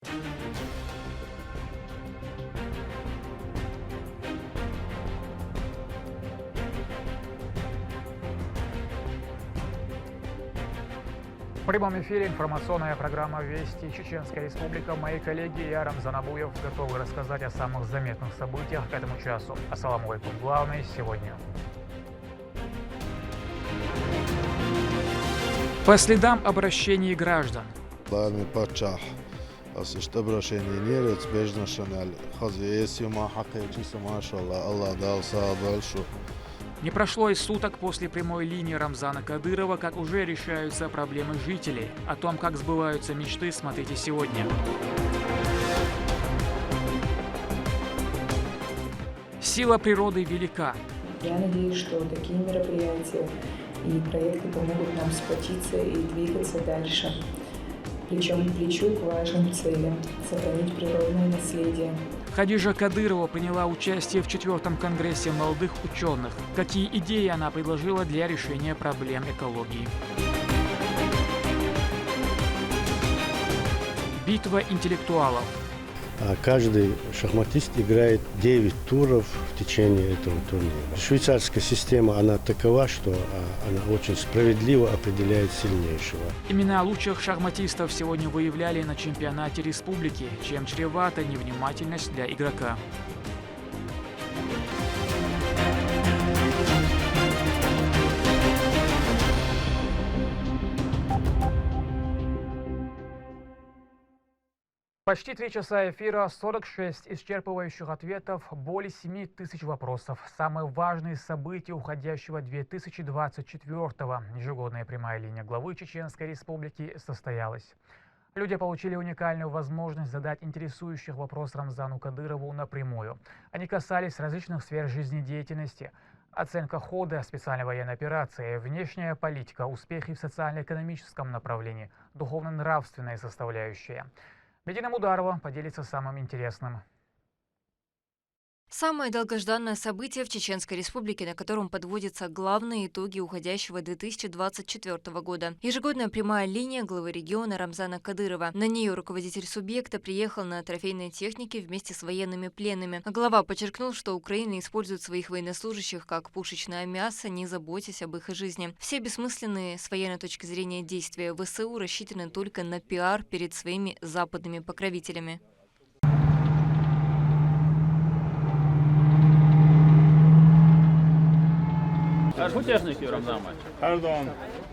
В прямом эфире информационная программа «Вести Чеченская Республика». Мои коллеги и я, Рамзан Абуев, готовы рассказать о самых заметных событиях к этому часу. Ассаламу алейкум. Главное сегодня. По следам обращений граждан. Не прошло и суток после прямой линии Рамзана Кадырова, как уже решаются проблемы жителей. О том, как сбываются мечты, смотрите сегодня. Сила природы велика. Я надеюсь, что такие мероприятия и проекты помогут нам сплотиться и двигаться дальше, плечом к плечу к важным целям – сохранить природное наследие. Хадижа Кадырова приняла участие в 4-м конгрессе молодых ученых. Какие идеи она предложила для решения проблем экологии? Битва интеллектуалов. Каждый шахматист играет 9 туров в течение этого турнира. Швейцарская система, она такова, что она очень справедливо определяет сильнейшего. Имена лучших шахматистов сегодня выявляли на чемпионате республики, чем чревата невнимательность для игрока. Почти 3 часа эфира, 46 исчерпывающих ответов, более 7 тысяч вопросов. Самые важные события уходящего 2024-го. Ежегодная прямая линия главы Чеченской Республики состоялась. Люди получили уникальную возможность задать интересующих вопрос Рамзану Кадырову напрямую. Они касались различных сфер жизнедеятельности. Оценка хода специальной военной операции, внешняя политика, успехи в социально-экономическом направлении, духовно-нравственная составляющая. Медина Мударова поделится самым интересным. Самое долгожданное событие в Чеченской Республике, на котором подводятся главные итоги уходящего 2024 года. Ежегодная прямая линия главы региона Рамзана Кадырова. На нее руководитель субъекта приехал на трофейной технике вместе с военными пленными. Глава подчеркнул, что Украина использует своих военнослужащих как пушечное мясо, не заботясь об их жизни. Все бессмысленные с военной точки зрения действия ВСУ рассчитаны только на пиар перед своими западными покровителями. شو تكنيكي رمضان ماç? Erdoğan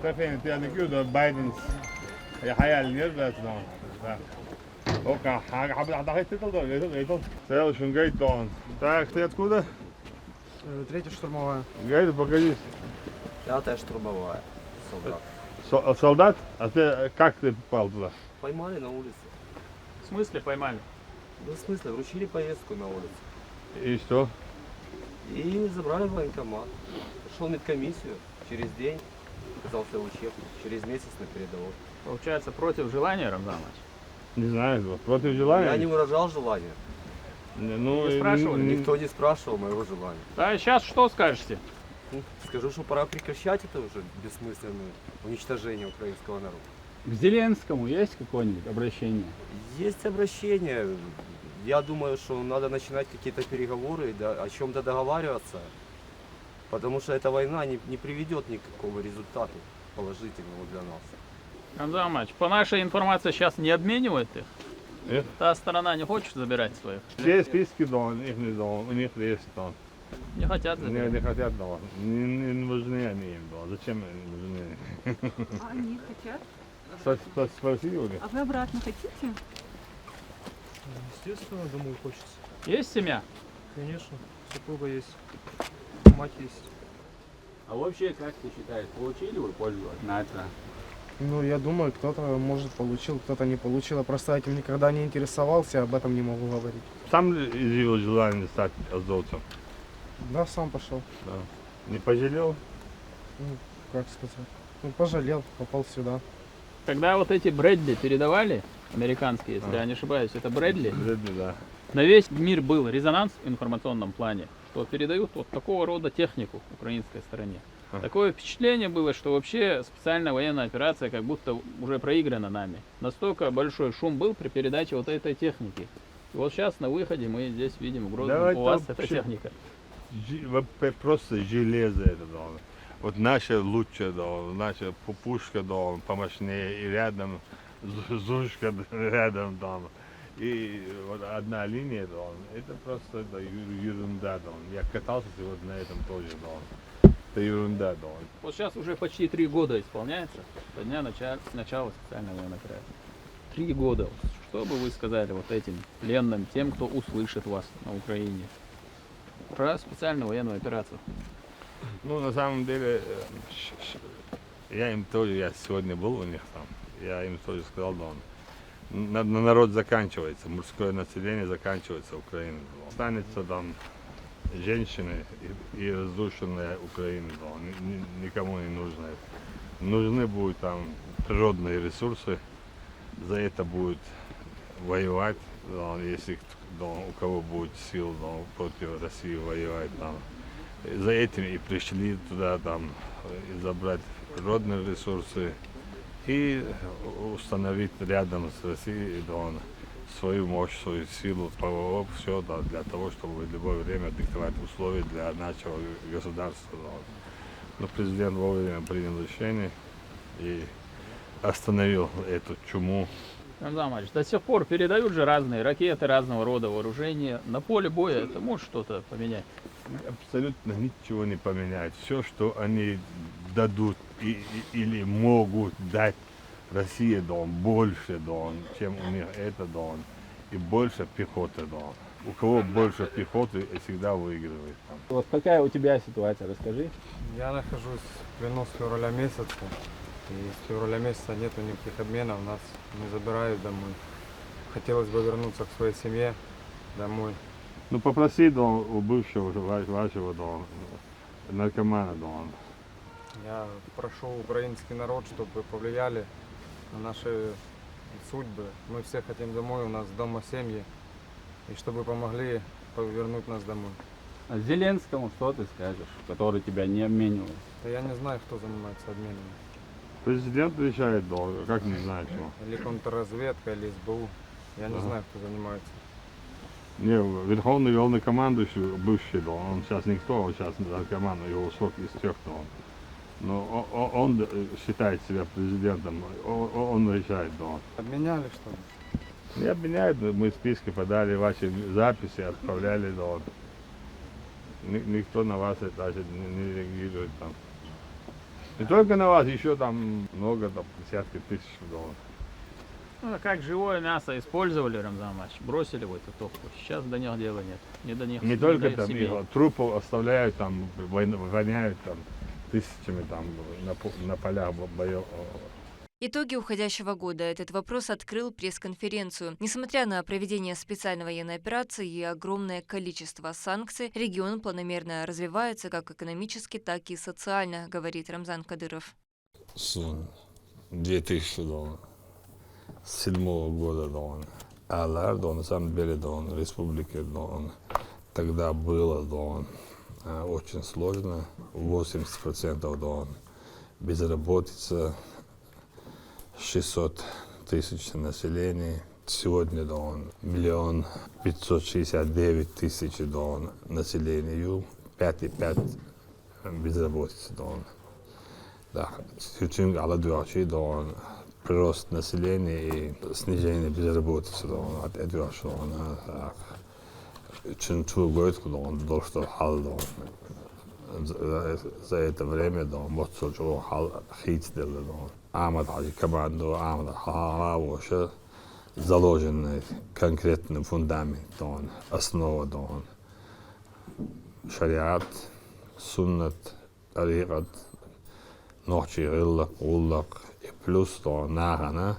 tefenin تكنيكي ده بايدن الحياة اللي يرجع تدون. هو كان حاجة حد حد تطل ده يطل. سيل شو جاي تدون. Так, ты откуда? Третья штурмовая. Гайд, покажись. Пятая штурмовая. Солдат. Солдат? А ты как ты попал туда? Поймали на улице. В смысле поймали? Ну, в смысле, вручили повестку на улице. И что? И забрали в военкомат. Шел медкомиссию через день, оказался учебник, через месяц на передовой. Получается, против желания Рамзан маç? Не знаю, против желания? Я не выражал желания. Ну, Не спрашивали? Никто не спрашивал моего желания. А сейчас что скажете? Скажу, что пора прекращать это уже бессмысленное уничтожение украинского народа. К Зеленскому есть какое-нибудь обращение? Есть обращение. Я думаю, что надо начинать какие-то переговоры, да, о чем-то договариваться. Потому что эта война не приведет никакого результата положительного для нас. Рамзан маç, по нашей информации сейчас не обменивают их? Нет. Та сторона не хочет забирать своих? Все списки дон, их не дон, у них есть дон. Не хотят забирать? Не хотят дон. Не нужны они им дон. Зачем они нужны? А они хотят? Спроси у них. А вы обратно хотите? Естественно, думаю, хочется. Есть семья? Конечно, супруга есть, мать есть. А вообще, как ты считаешь, получили вы пользу на это? Ну, я думаю, кто-то, может, получил, кто-то не получил. Я просто этим никогда не интересовался, об этом не могу говорить. Сам изъявил желание стать азовцем? Да, сам пошел. Да. Не пожалел? Ну, как сказать. Ну, пожалел, попал сюда. Когда вот эти Брэдли передавали, американские, если я не ошибаюсь, это Брэдли? Брэдли, да. На весь мир был резонанс в информационном плане, что передают вот такого рода технику украинской стороне. Такое впечатление было, что вообще специальная военная операция как будто уже проиграна нами. Настолько большой шум был при передаче вот этой техники. И вот сейчас на выходе мы здесь видим в Грозном, Давайте у вас вообще- эта техника. Просто железо это, да. Вот наша лучше, да, наша пушка, да, помощнее, и рядом зушка рядом, да. И вот одна линия, да, это просто да, ерунда, да. Я катался вот на этом тоже, да. Это ерунда, да. Вот сейчас уже почти 3 года исполняется со дня начала специальной военной операции. 3 года. Что бы вы сказали вот этим пленным, тем, кто услышит вас на Украине про специальную военную операцию? Ну, на самом деле, я им тоже, я сегодня был у них там, я им тоже сказал, да, народ заканчивается, мужское население заканчивается Украиной. Да. Останется там женщины и разрушенная Украина, да, никому не нужно. Нужны будут там природные ресурсы, за это будет воевать, да, если да, у кого будет сил да, против России воевать. Да. За этим и пришли туда там, и забрать природные ресурсы и установить рядом с Россией да, свою мощь, свою силу, ПВО, все да, для того, чтобы в любое время диктовать условия для нашего государства. Да. Но президент вовремя принял решение и остановил эту чуму. Рамзан Амарович, до сих пор передают же разные ракеты, разного рода вооружения. На поле боя это может что-то поменять? Абсолютно ничего не поменяет. Все, что они дадут или могут дать России, да, больше, да, чем у них это, да, и больше пехоты, да. У кого больше пехоты, всегда выигрывает. Там. Вот какая у тебя ситуация, расскажи. Я нахожусь в плену с февраля месяца. И с февраля месяца нету никаких обменов, нас не забирают домой. Хотелось бы вернуться к своей семье домой. Ну попроси да, у бывшего вашего да, наркомана. Да. Я прошу украинский народ, чтобы повлияли на наши судьбы. Мы все хотим домой, у нас дома семьи. И чтобы помогли вернуть нас домой. А Зеленскому что ты скажешь, который тебя не обменивает? Да я не знаю, кто занимается обменом. Президент решает, да, как не знаю чего. Или контрразведка, или СБУ. Я не знаю, кто занимается. Не, верховный главнокомандующий бывший, да, он сейчас никто, он сейчас наркоман, его срок истек, да, но он считает себя президентом, он решает, да. Обменяли что ли? Не обменяют, мы списки подали, ваши записи отправляли, да. Никто на вас даже не реагирует там. Не только на вас, еще там много, там, десятки тысяч долларов. Ну, а как живое мясо использовали, Рамзан Амарович, бросили в эту топку. Сейчас до них дела нет. Не до них. Не только до там, семей. их трупов оставляют, там, воняют там тысячами там на полях боев. Итоги уходящего года. Этот вопрос открыл пресс-конференцию. Несмотря на проведение специальной военной операции и огромное количество санкций, регион планомерно развивается как экономически, так и социально, говорит Рамзан Кадыров. С 2007 года Алар, на самом деле, республики, тогда было очень сложно. 80% безработица. 600 тысяч населения. Сегодня 1 569 000 населению, 5,5 безработица. Да, çünkü alıyor прирост населения и снижение безработицы. Это что Çünkü что хал за это время вот что хал хитдел Ахмад Хаджи команду, Ахмад Хавоша заложенный конкретный фундамент, основа, шариат, суннат, тарикат, ночи, риллак, уллак, и плюс нагана,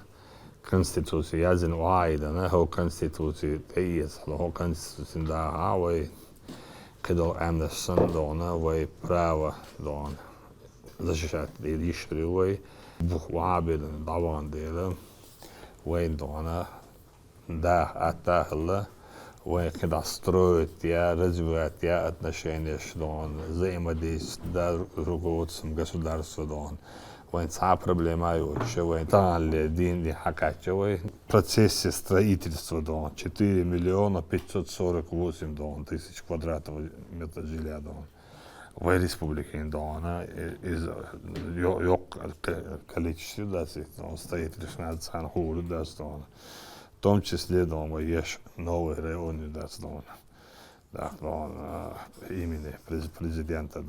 конституция, язин уайдана, хо конституция тейс, хо конституция да авай, кидал Амнесон, вай право, защищать решили, Buhwabeden davan delen, wain dona, da atahla, когда строят, развивают отношения, что он взаимодействует с руководством государства, проблема в процессе строительства 4 миллиона 548 тысяч квадратов метров жилья в республике из количества строительных в том числе есть новый район имени президента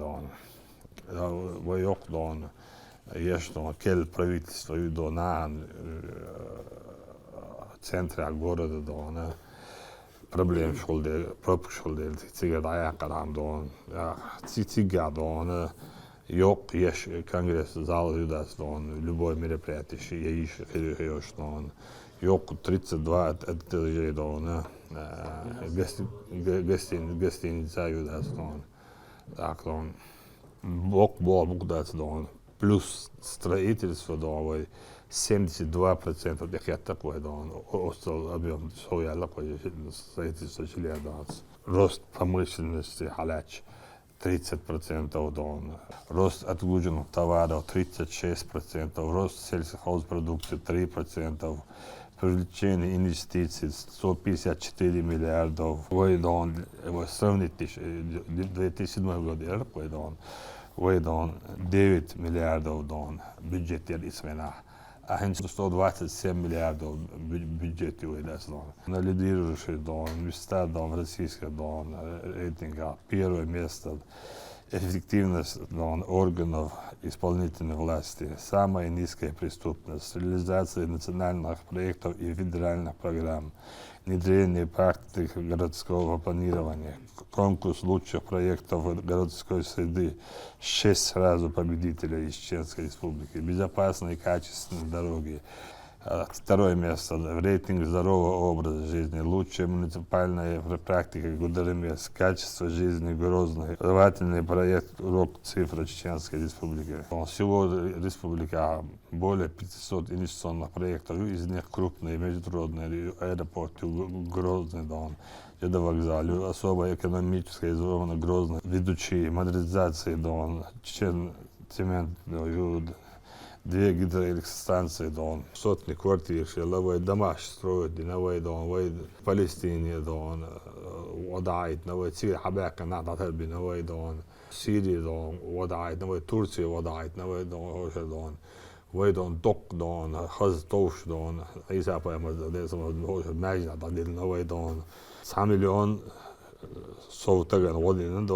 есть кел правительство на центре города проблем пропушил цигара yok есть конгресс зал любое мероприятие yok 32 этажей гостиница плюс строительство 72% такой остал объем строительства жилья рост промышленности халяч 30%, рост отгруженных товаров 36%, рост сельхозпродукции 3%, привлечение инвестиций 154 миллиарда, сравнить 2007 год, 9 миллиардов бюджет Израиля, а 127 миллиардов бюджет на лидирующие места в российских рейтингах. Первое место эффективность органов исполнительной власти, самая низкая преступность, реализация национальных проектов и федеральных программ, внедрение практик городского планирования, конкурс лучших проектов городской среды, 6 сразу победителей из Чеченской Республики, безопасные и качественные дороги. Второе место в рейтинге здорового образа жизни, лучшая муниципальная практика Гудеремес, качество жизни Грозный, образовательный проект «Урок цифры Чеченской Республики». Всего республика более 500 инвестиционных проектов, из них крупные международные аэропорты Грозный, вокзал, особо экономическая зона Грозный, ведущие модернизации Чечен, цемент, 2 гидроэлектростанции, сотни квартир, новые дома строят, новые в Палестине, وضعت новые حباك نعطى تربي новые سوريا وضعت новые Турция وضعت новые توق خز توش إذا ماجنا تعديل новые 9 миллион соутаган водин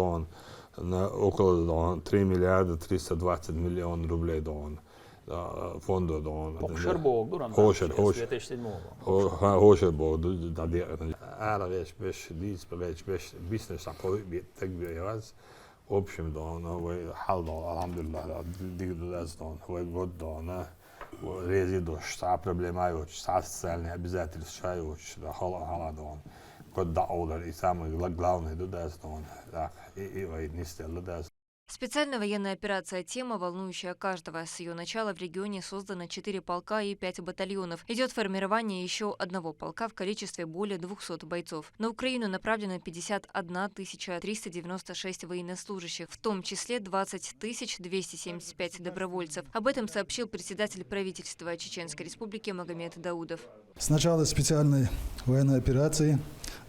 около 3 миллиарда 320 миллион рублей фонду Hoşer boğ duran. Hoşer. 2007. Hoşer boğ ara beş business tek bir yaz. В общем, алхамдулиллах, резиду, что проблема, что социальные обязательства, и самое главное, и не стало. Специальная военная операция «Тема», волнующая каждого. С ее начала в регионе создано 4 полка и 5 батальонов. Идет формирование еще одного полка в количестве более 200 бойцов. На Украину направлено 51 396 военнослужащих, в том числе 20 275 добровольцев. Об этом сообщил председатель правительства Чеченской Республики Магомед Даудов. С начала специальной военной операции,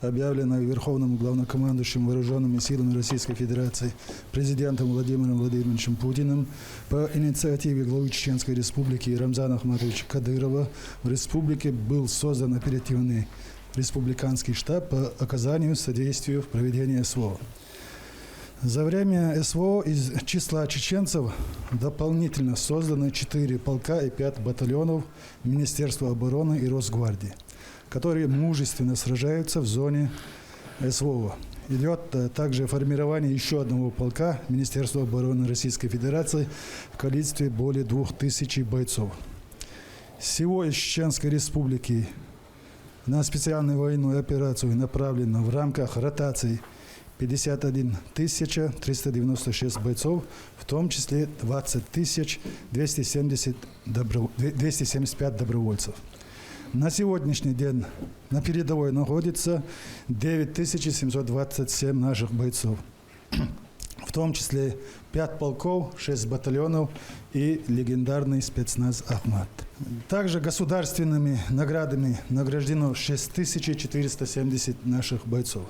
объявленной Верховным главнокомандующим вооруженными силами Российской Федерации президентом Владимиром Владимировичем Путиным по инициативе главы Чеченской Республики Рамзана Ахматовича Кадырова в республике был создан оперативный республиканский штаб по оказанию содействия в проведении СВО. За время СВО из числа чеченцев дополнительно созданы 4 полка и 5 батальонов Министерства обороны и Росгвардии, которые мужественно сражаются в зоне СВО. Идет также формирование еще одного полка Министерства обороны Российской Федерации в количестве более 2000 бойцов. Всего из Чеченской Республики на специальную военную операцию направлено в рамках ротации 51 396 бойцов, в том числе 20 275 добровольцев. На сегодняшний день на передовой находится 9727 наших бойцов, в том числе 5 полков, 6 батальонов и легендарный спецназ «Ахмат». Также государственными наградами награждено 6470 наших бойцов.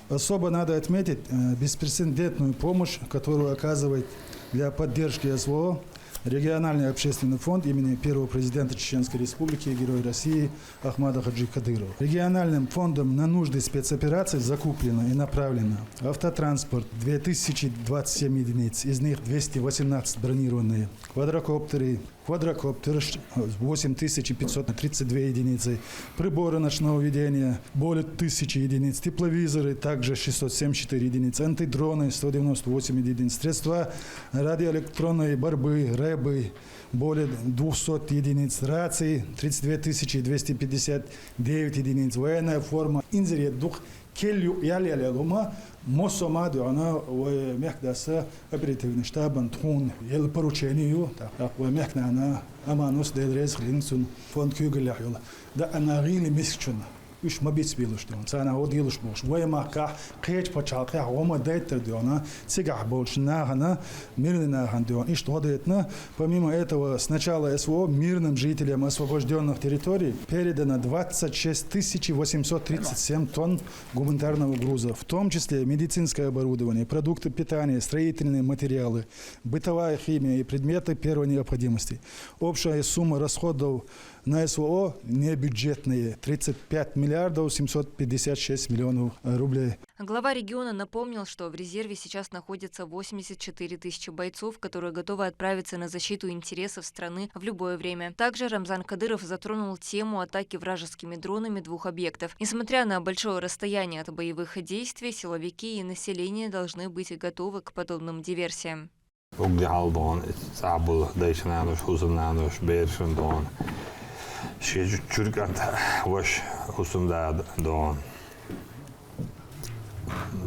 Особо надо отметить беспрецедентную помощь, которую оказывает для поддержки СВО региональный общественный фонд имени первого президента Чеченской Республики, Героя России Ахмада Хаджи Кадырова. Региональным фондом на нужды спецопераций закуплено и направлено автотранспорт 2027 единиц, из них 218 бронированные, квадрокоптеры 8532 единицы, приборы ночного видения более 1000 единиц, тепловизоры также 674 единицы, антидроны 198 единиц, средства радиоэлектронной борьбы, рэбы более 200 единиц, рации 32 259 единиц, военная форма, инзерет дух келью яли лума мосома дуана و мехдаса оперативный штаб антхун ел поручению так و мехнана аманус дедрез хлинсун фонд кюгеляхил да анагили месячно үш мабиц билуштон цана одилуш бош ваймака кеч почалка гома дейтер диона цигах болшна хана мирная хандион и что дейтна. Помимо этого, с начала СВО мирным жителям освобожденных территорий передано 26 837 тонн гуманитарного груза, в том числе медицинское оборудование, продукты питания, строительные материалы, бытовая химия и предметы первой необходимости. Общая сумма расходов на СВО небюджетные 35 миллиардов 756 миллионов рублей. Глава региона напомнил, что в резерве сейчас находится 84 тысячи бойцов, которые готовы отправиться на защиту интересов страны в любое время. Также Рамзан Кадыров затронул тему атаки вражескими дронами 2 объектов. Несмотря на большое расстояние от боевых действий, силовики и население должны быть готовы к подобным диверсиям.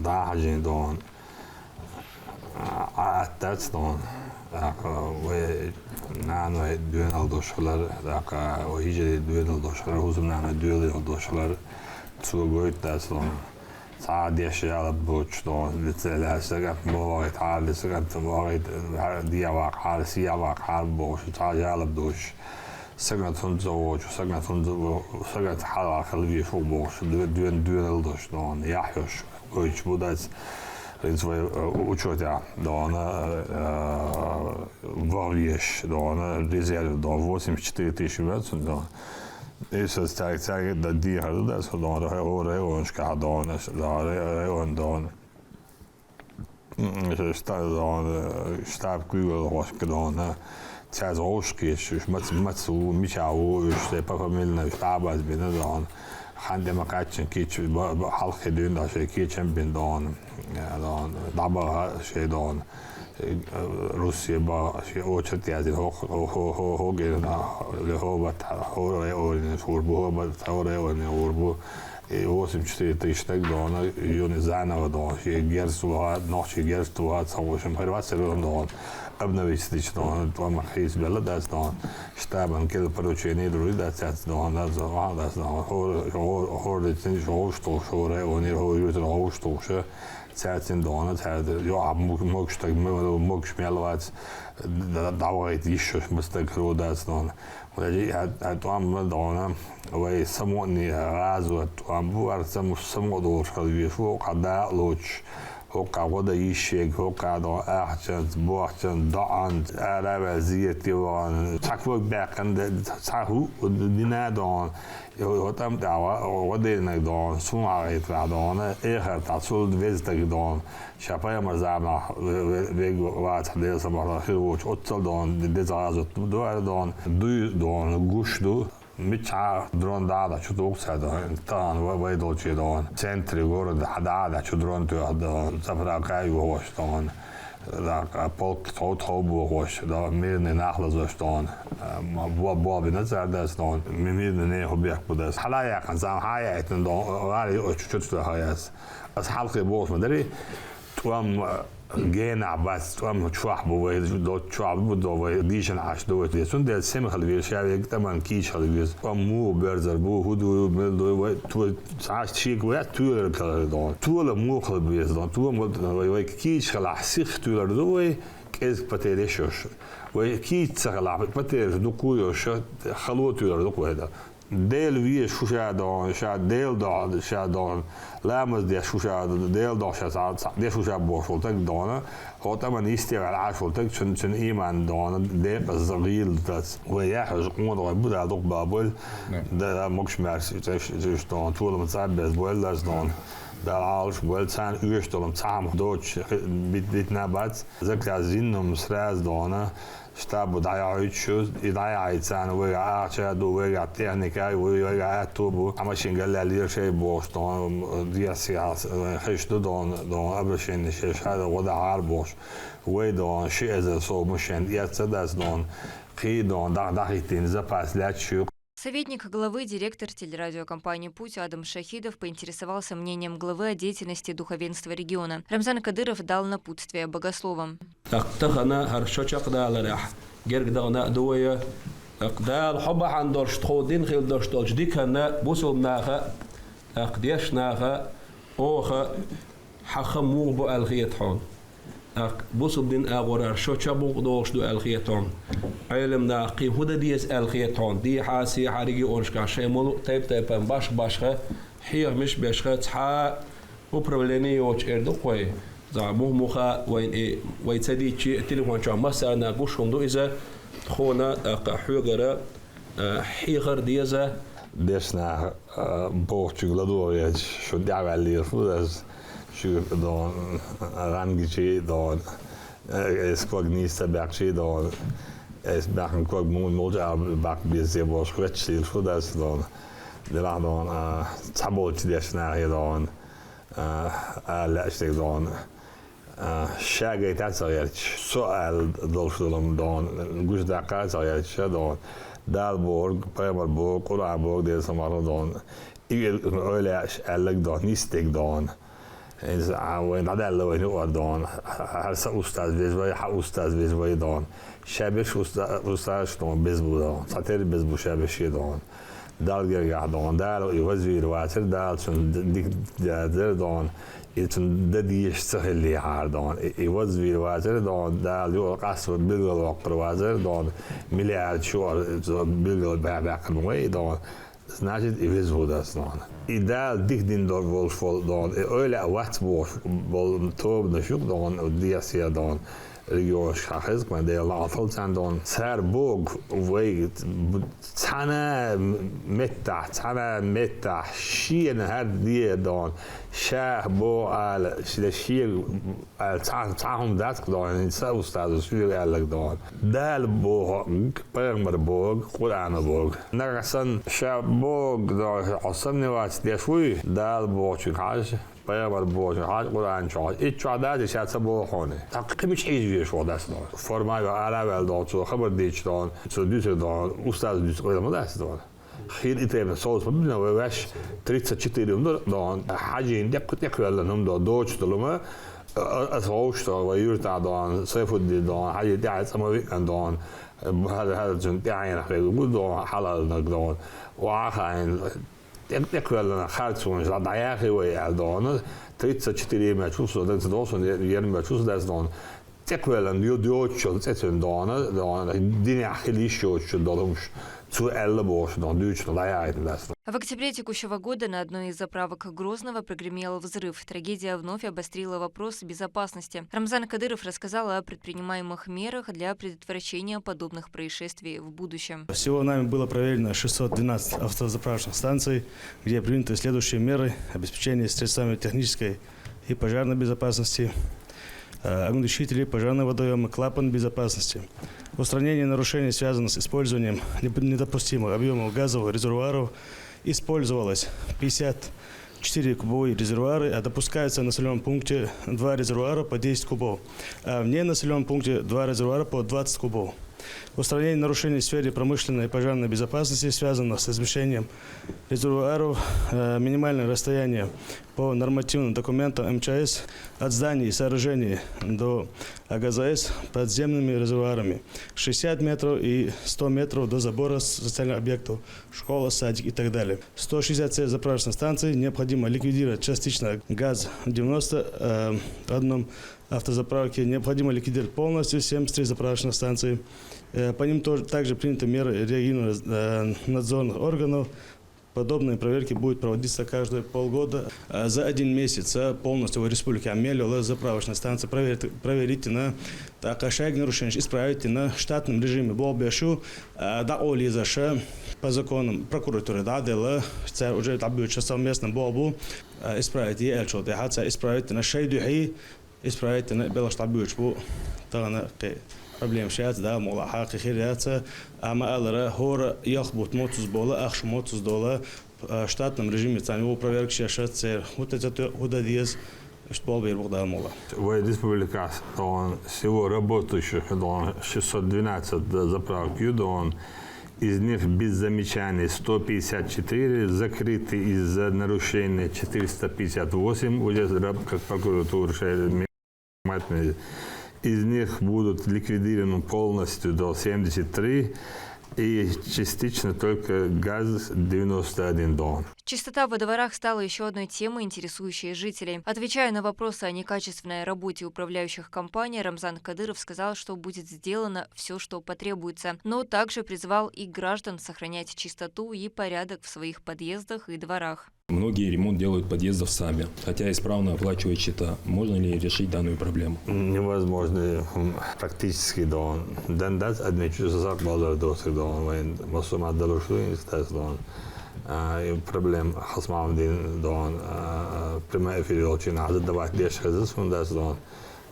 Dahajin don that's don we nano dual doshlar daka o hije dual doshlar huzum nano dual doshlar zugoit das don saad yashal boch don litla sagat moit hal sagat moit diawa hal siawa hal boch tajal dosh sagat hunzo sagat hunzo sagat hal khalbi fo boch dual dosh don yahush Ой, будать свои учетя, да, она вовлечь, да, она резерв, да, 84 тысячи метров, да. И сейчас тягает до диха, да, что да, районшка, да, район, да. Штаб Клюгел, да, тяз ошки, мацу, мичау, что по фамильной штаба сбина, да. Ханде макачин кич халхи дün da şey kичен bin don daba şey don Rusya ba şey oçet yazı ho gelna le hobat oraya oyun furbu hobat oraya oyun urbu 84 тысячи дона юни заново don şey gersuha noch şey gersuha savaşım hervasel don обновить стычно, там есть беладас, там штабом кел поручение друид, да, там да, да, хорды тинжо что шоре, они говорят, что что цятин дона, цят, я мог что мог смеловать, давать еще мастак родас, там, вот эти там дона, вы самотни разу, там буар само дошка, вишо, когда луч هوكا ودا يشيك هوكا دو احجنت بوحجنت دعانت عربة زيتي وان تاكوك باقن تاكو دينا دون هوتام دعوة ودينك دون سمعيت دون اخر تاسول ويزتك دون شابايا مرزانا ويغ وات حديث سمحنا خيروش اتسل دون ديزازت دوار دون دون گوش دو Меча дрон дада чудовца да тан вайдолчи дон центре города хадада чудрон то да запракай гош дон да полк тотобу гош да мирный нахлазош дон бо биназардас дон мирный объект будас халая канзам хаятын дон вали чучуцу хаяс as халқи бош мадри туам gena bas am chwah bo we do chwah bo do we dishan ash do we sun del sem khalvi shavi taman kish khalvi am mu berzer bo hudu do we tu saas chik we tu do tu la mu khalvi do tu mo we kish khala sikh tu do we kes patereshosh we kish khala pater do kuyosh khalot tu do ko دل وی شوشا دان شاد دل داد شاد دان لامز دی شوشا دل داد شاد دی شوشا باشول تک دانه هات من استیقال عاشول تک چون ایمان دانه دی بزغیل دست و یحج قوند و بود عدق بابل ده مکش مرسی تش دان طول مصاب بزبول دست دان در عالش بول سان اوش دلم تام دوچ بیت نبات ذکر زینم سراز دانه شتاب ضيعت شو ضيعت سنة وقع شاد وقع تكنيكا وقع توبو أما شنقل لي شيء بوش دون دياسيا خش دون أبرشين شيء هذا وضع عربوش ويدون شيء إذا صوب مشين يتصدق دون خي دون دقيقتين زباس لا تشوف. Советник главы, директор телерадиокомпании «Путь» Адам Шахидов поинтересовался мнением главы о деятельности духовенства региона. Рамзан Кадыров дал напутствие богословам. بوسبدين أغورار شو شابوق دوش دو الخيتون علمنا قيم هدا ديس الخيتون دي حاسي حريقي أورشكا شيء مولو تايب باش باشخة حيه مش باشخة تحا وبربليني وش إردو قوي زعموه مخا وين تدي شيء تليفون شو مسألة نقوشهم دو إذا خونا حيقرا حيغر ديزا ديسنا بوش غلادو شو دعوة اللي يرفض شو دون رانجي دون اسكوغنيستا باكشي دون es backen kog moja bak bizje bosh kwetsil fodas don de la don tabot desna don la stek don شاگه تاثیرش سوال دلشدم دان گوش دقیق تاثیرش دان دال برگ پیامبر برگ قرآن برگ دیگر سمارا دان ایل اولیش الگ دان نیستگ دان از وین عدل وین دان هر سه استاد ویزوی ها استاد ویزوی دان شبش استادش دان بیزبود دان ساتر بیزبود شبش دان دال گرگ دان دال وزیر واتر دال چون دیگر دان için dediği sahilli hardan. İvaz bir vazir dan dal yo qasr bilgil vaqr vazir dan milyar şu bilgil ba'baq moy dan snajid ivaz hudas dan. İdal dikdin dor vol dan öyle vaqt bol tob nşuk dan diyasiya dan region şahız men de lafal dan ser bog vayt sana metta şiyen her diye dan شاه بو على شيء تعهم ذات قدان إنسان أستاذ سوي قال لك دان دال بو بيرمر بوج قرآن بوج نرسن شاه بوج دا عصمني وقت دشوي دال بوج حاج بيرمر بوج حاج قرآن شاج إيش عادات شات بو خانه تقريبا مش حيج فيه شو دست دان فرمايو على ول دان شو خبر ديش دان شو ديش دان أستاذ ديش قدام دست دان خير إتينا صوت بدنا وواش 34 دان حاجين دقيق ولا نم دا دوش دلما أسوش دا ويرت دان صيف دان حاجة دعت سماوي دان هذا جن دعين خير بود حلال دان وعاين دقيق ولا خالصون ضياع خوي دان 34 ما شو صدق دوسون يرن ما شو داس دان تقبل ديو شو تسن دان الدنيا خلي شو دالمش В октябре текущего года на одной из заправок Грозного прогремел взрыв. Трагедия вновь обострила вопрос безопасности. Рамзан Кадыров рассказал о предпринимаемых мерах для предотвращения подобных происшествий в будущем. Всего нами было проверено 612 автозаправочных станций, где приняты следующие меры обеспечения средствами технической и пожарной безопасности, огнетушители, пожарные водоемы, клапан безопасности. Устранение нарушений, связанных с использованием недопустимых объемов газовых резервуаров, использовалось 54 кубовые резервуары, а допускается в населенном пункте 2 резервуара по 10 кубов, а в ненаселенном пункте 2 резервуара по 20 кубов. Устранение нарушений в сфере промышленной и пожарной безопасности, связанных с размещением резервуаров, минимальное расстояние по нормативным документам МЧС от зданий и сооружений до АГЗС подземными резервуарами 60 метров и 100 метров до забора социальных объектов, школа, садик и так далее. 160 заправочных станций необходимо ликвидировать частично газ в 91 автозаправке, необходимо ликвидировать полностью 73 заправочных станции. По ним также приняты меры реагирования надзорных органов. Подобные проверки будут проводиться каждые полгода. За один месяц полностью в Республике Амелия заправочная станция проверите на такашайг нарушение, исправите на штатном режиме болбешу, да олизаша по законам прокуратуры, да дела, уже табьюча совместно болбу, исправите эльчот, исправите на шейдухи, исправите на белаш табьюч бу, тагана проблем шат, да мола хақи хирятся, ама алара хора яхбут мотус бола, ахш мотус дола, штатном режиме цаневого проверки шашат цер, вот это удадиез, что болбер богда мола. В республике он всего работающих 612 заправок юдон, из них без замечаний 154, закрыты из-за нарушения 458, уже как прокуратура из них будут ликвидированы полностью до 73 и частично только газ 91 дон. Чистота во дворах стала еще одной темой, интересующей жителей. Отвечая на вопросы о некачественной работе управляющих компаний, Рамзан Кадыров сказал, что будет сделано все, что потребуется, но также призвал и граждан сохранять чистоту и порядок в своих подъездах и дворах. Многие ремонт делают подъездов сами, хотя исправно оплачивают счета. Можно ли решить данную проблему? Невозможно практически. Дендас одни часа балдар досик дон, масума далушлуин стас проблем хасмамдин дон, прямая эфир очень надо давать лишь хазисун дас дон.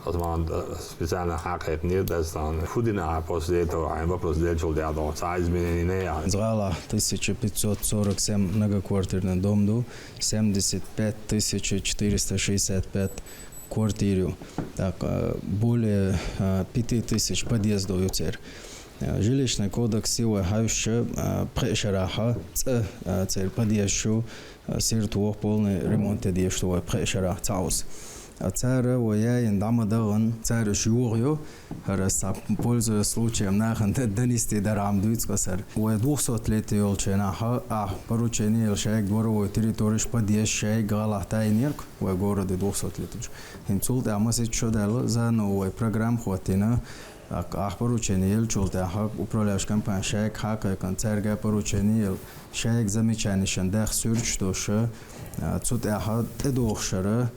Специально хакет нет, das dann Fudina после этого вопрос делал дядо, изменений не. Згала 1547 многоквартирный дом, 75 465 квартир, так более 5000 подъездов ютер. Жилищный кодекс силой хающе прешараха цель подъезжу сиртуох полный ремонт действуя прешарах цаус. Царь воя индамадаган царь шугио раз пользуясь случаем нахан донести до рамдуицка сар. Воя 200-летний олченаха поручение элшайк дворовой территории подъезд шайк галахтайнерк воя городе 200-летний. Инсулт амаси чодало за новой программ хватина поручение элчулта управляющая компания шайк хака концерга поручение шайк замечание шандах сюрч тоша цут аха эдохшара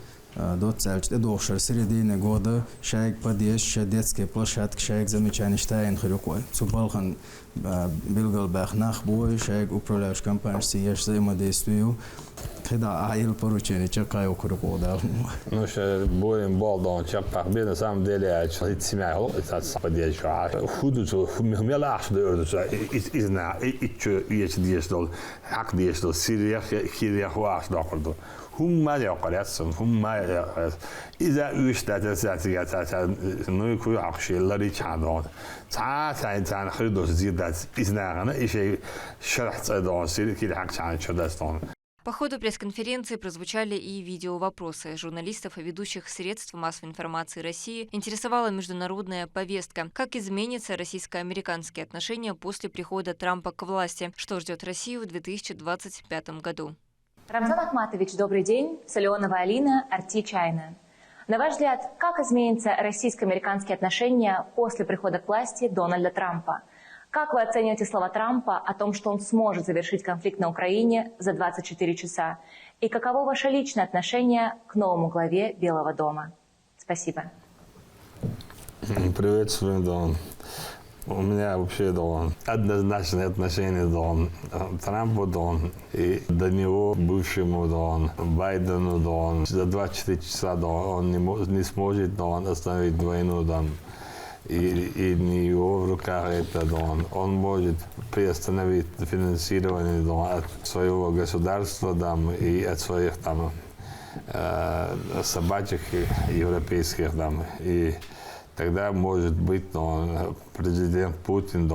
до цельчте дошер середины года шайк подъезд детской площадки шайк замечание штайн хрюкой. Цубалхан Билгалбах нахбой шайк управляющая компания сиеш взаимодействию. Когда аил поручение чакай округу да. Ну что боем балдон чапах на самом деле это семья это подъезд. Худу мелаш дорду из на и что есть диестол хак диестол сирия хирия хуаш докорду. Hum yaparasın, İza üstte zaten nuyku akşelleri çadon. Zaten hırdos zidat iznağına işe şerh çadon sirki hak çan çadaston. По ходу пресс-конференции прозвучали и видеовопросы. Журналистов и ведущих средств массовой информации России интересовала международная повестка. Как изменятся российско-американские отношения после прихода Трампа к власти? Что ждет Россию в 2025 году? Рамзан Ахматович, добрый день. Солеонова Алина, Арти Чайна. На ваш взгляд, как изменятся российско-американские отношения после прихода к власти Дональда Трампа? Как вы оцениваете слова Трампа о том, что он сможет завершить конфликт на Украине за 24 часа? И каково ваше личное отношение к новому главе Белого дома? Спасибо. Приветствую, Дон. У меня вообще Дон однозначное отношение Дон Трампу Дон и до него бывшему Дон Байдену Дон за 24 часа Дон он не сможет Дон остановить войну Дон и не его в руках это Дон. Он может приостановить финансирование Дон от своего государства Дон и от своих там собачек европейских Дон и Тогда, может быть, президент Путин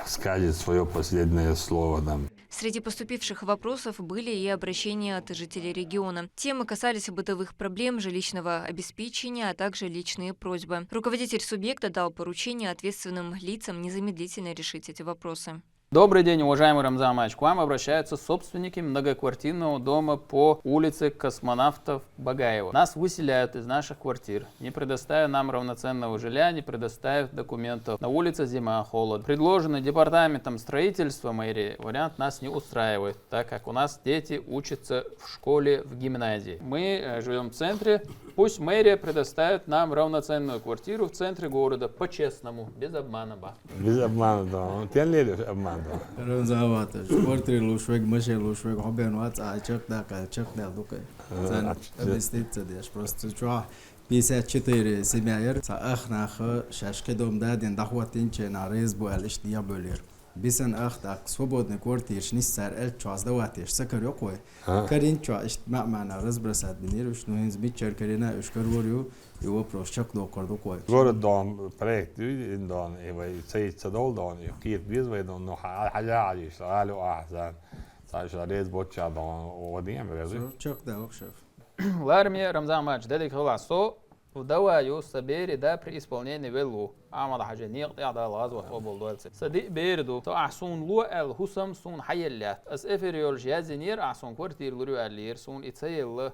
скажет свое последнее слово нам. Среди поступивших вопросов были и обращения от жителей региона. Темы касались бытовых проблем, жилищного обеспечения, а также личные просьбы. Руководитель субъекта дал поручение ответственным лицам незамедлительно решить эти вопросы. Добрый день, уважаемый Рамзан Амач. К вам обращаются собственники многоквартирного дома по улице Космонавтов Багаева. Нас выселяют из наших квартир, не предоставив нам равноценного жилья, не предоставив документов. На улице зима, холод. Предложенный департаментом строительства мэрии вариант нас не устраивает, так как у нас дети учатся в школе, в гимназии. Мы живем в центре. Пусть мэрия предоставит нам равноценную квартиру в центре города, по-честному, без обмана. Без обмана, да. Ты не любишь обман, да. Рамзавата, шпортри лушвек, маши лушвек, хобен вац, а чек да дукай. Зан объясниться дешь, просто чуа 54 семья, ахнах шашки дом дадин дахватинче на резбу алиштия бөлер. Бисен так свободный квартир, шнистер час даватиш, сакарёкой. Карин чуаш мa'mana разбросать бинирус, но инс бичер карина ушкарворю, и вопрос чак докой. Город дом проект дон, и цейт садол дон, и кит безвей дон, но حاجة عادي يشتغلوا أحسن. صار ريز بوتشا دون وديم بغزي. Чак да окшев. Лармия Рамзан Амач, дедик хласо. ودوايو سبيري دا при исполнении велу عمل حاجة نيق يعدى الغاز وطوبل دولسي صديق بيردو تو أحسون لو الهسم سون حيالات أس إفريول جازينير أحسون كورتير لوريو ألير سون إتسيل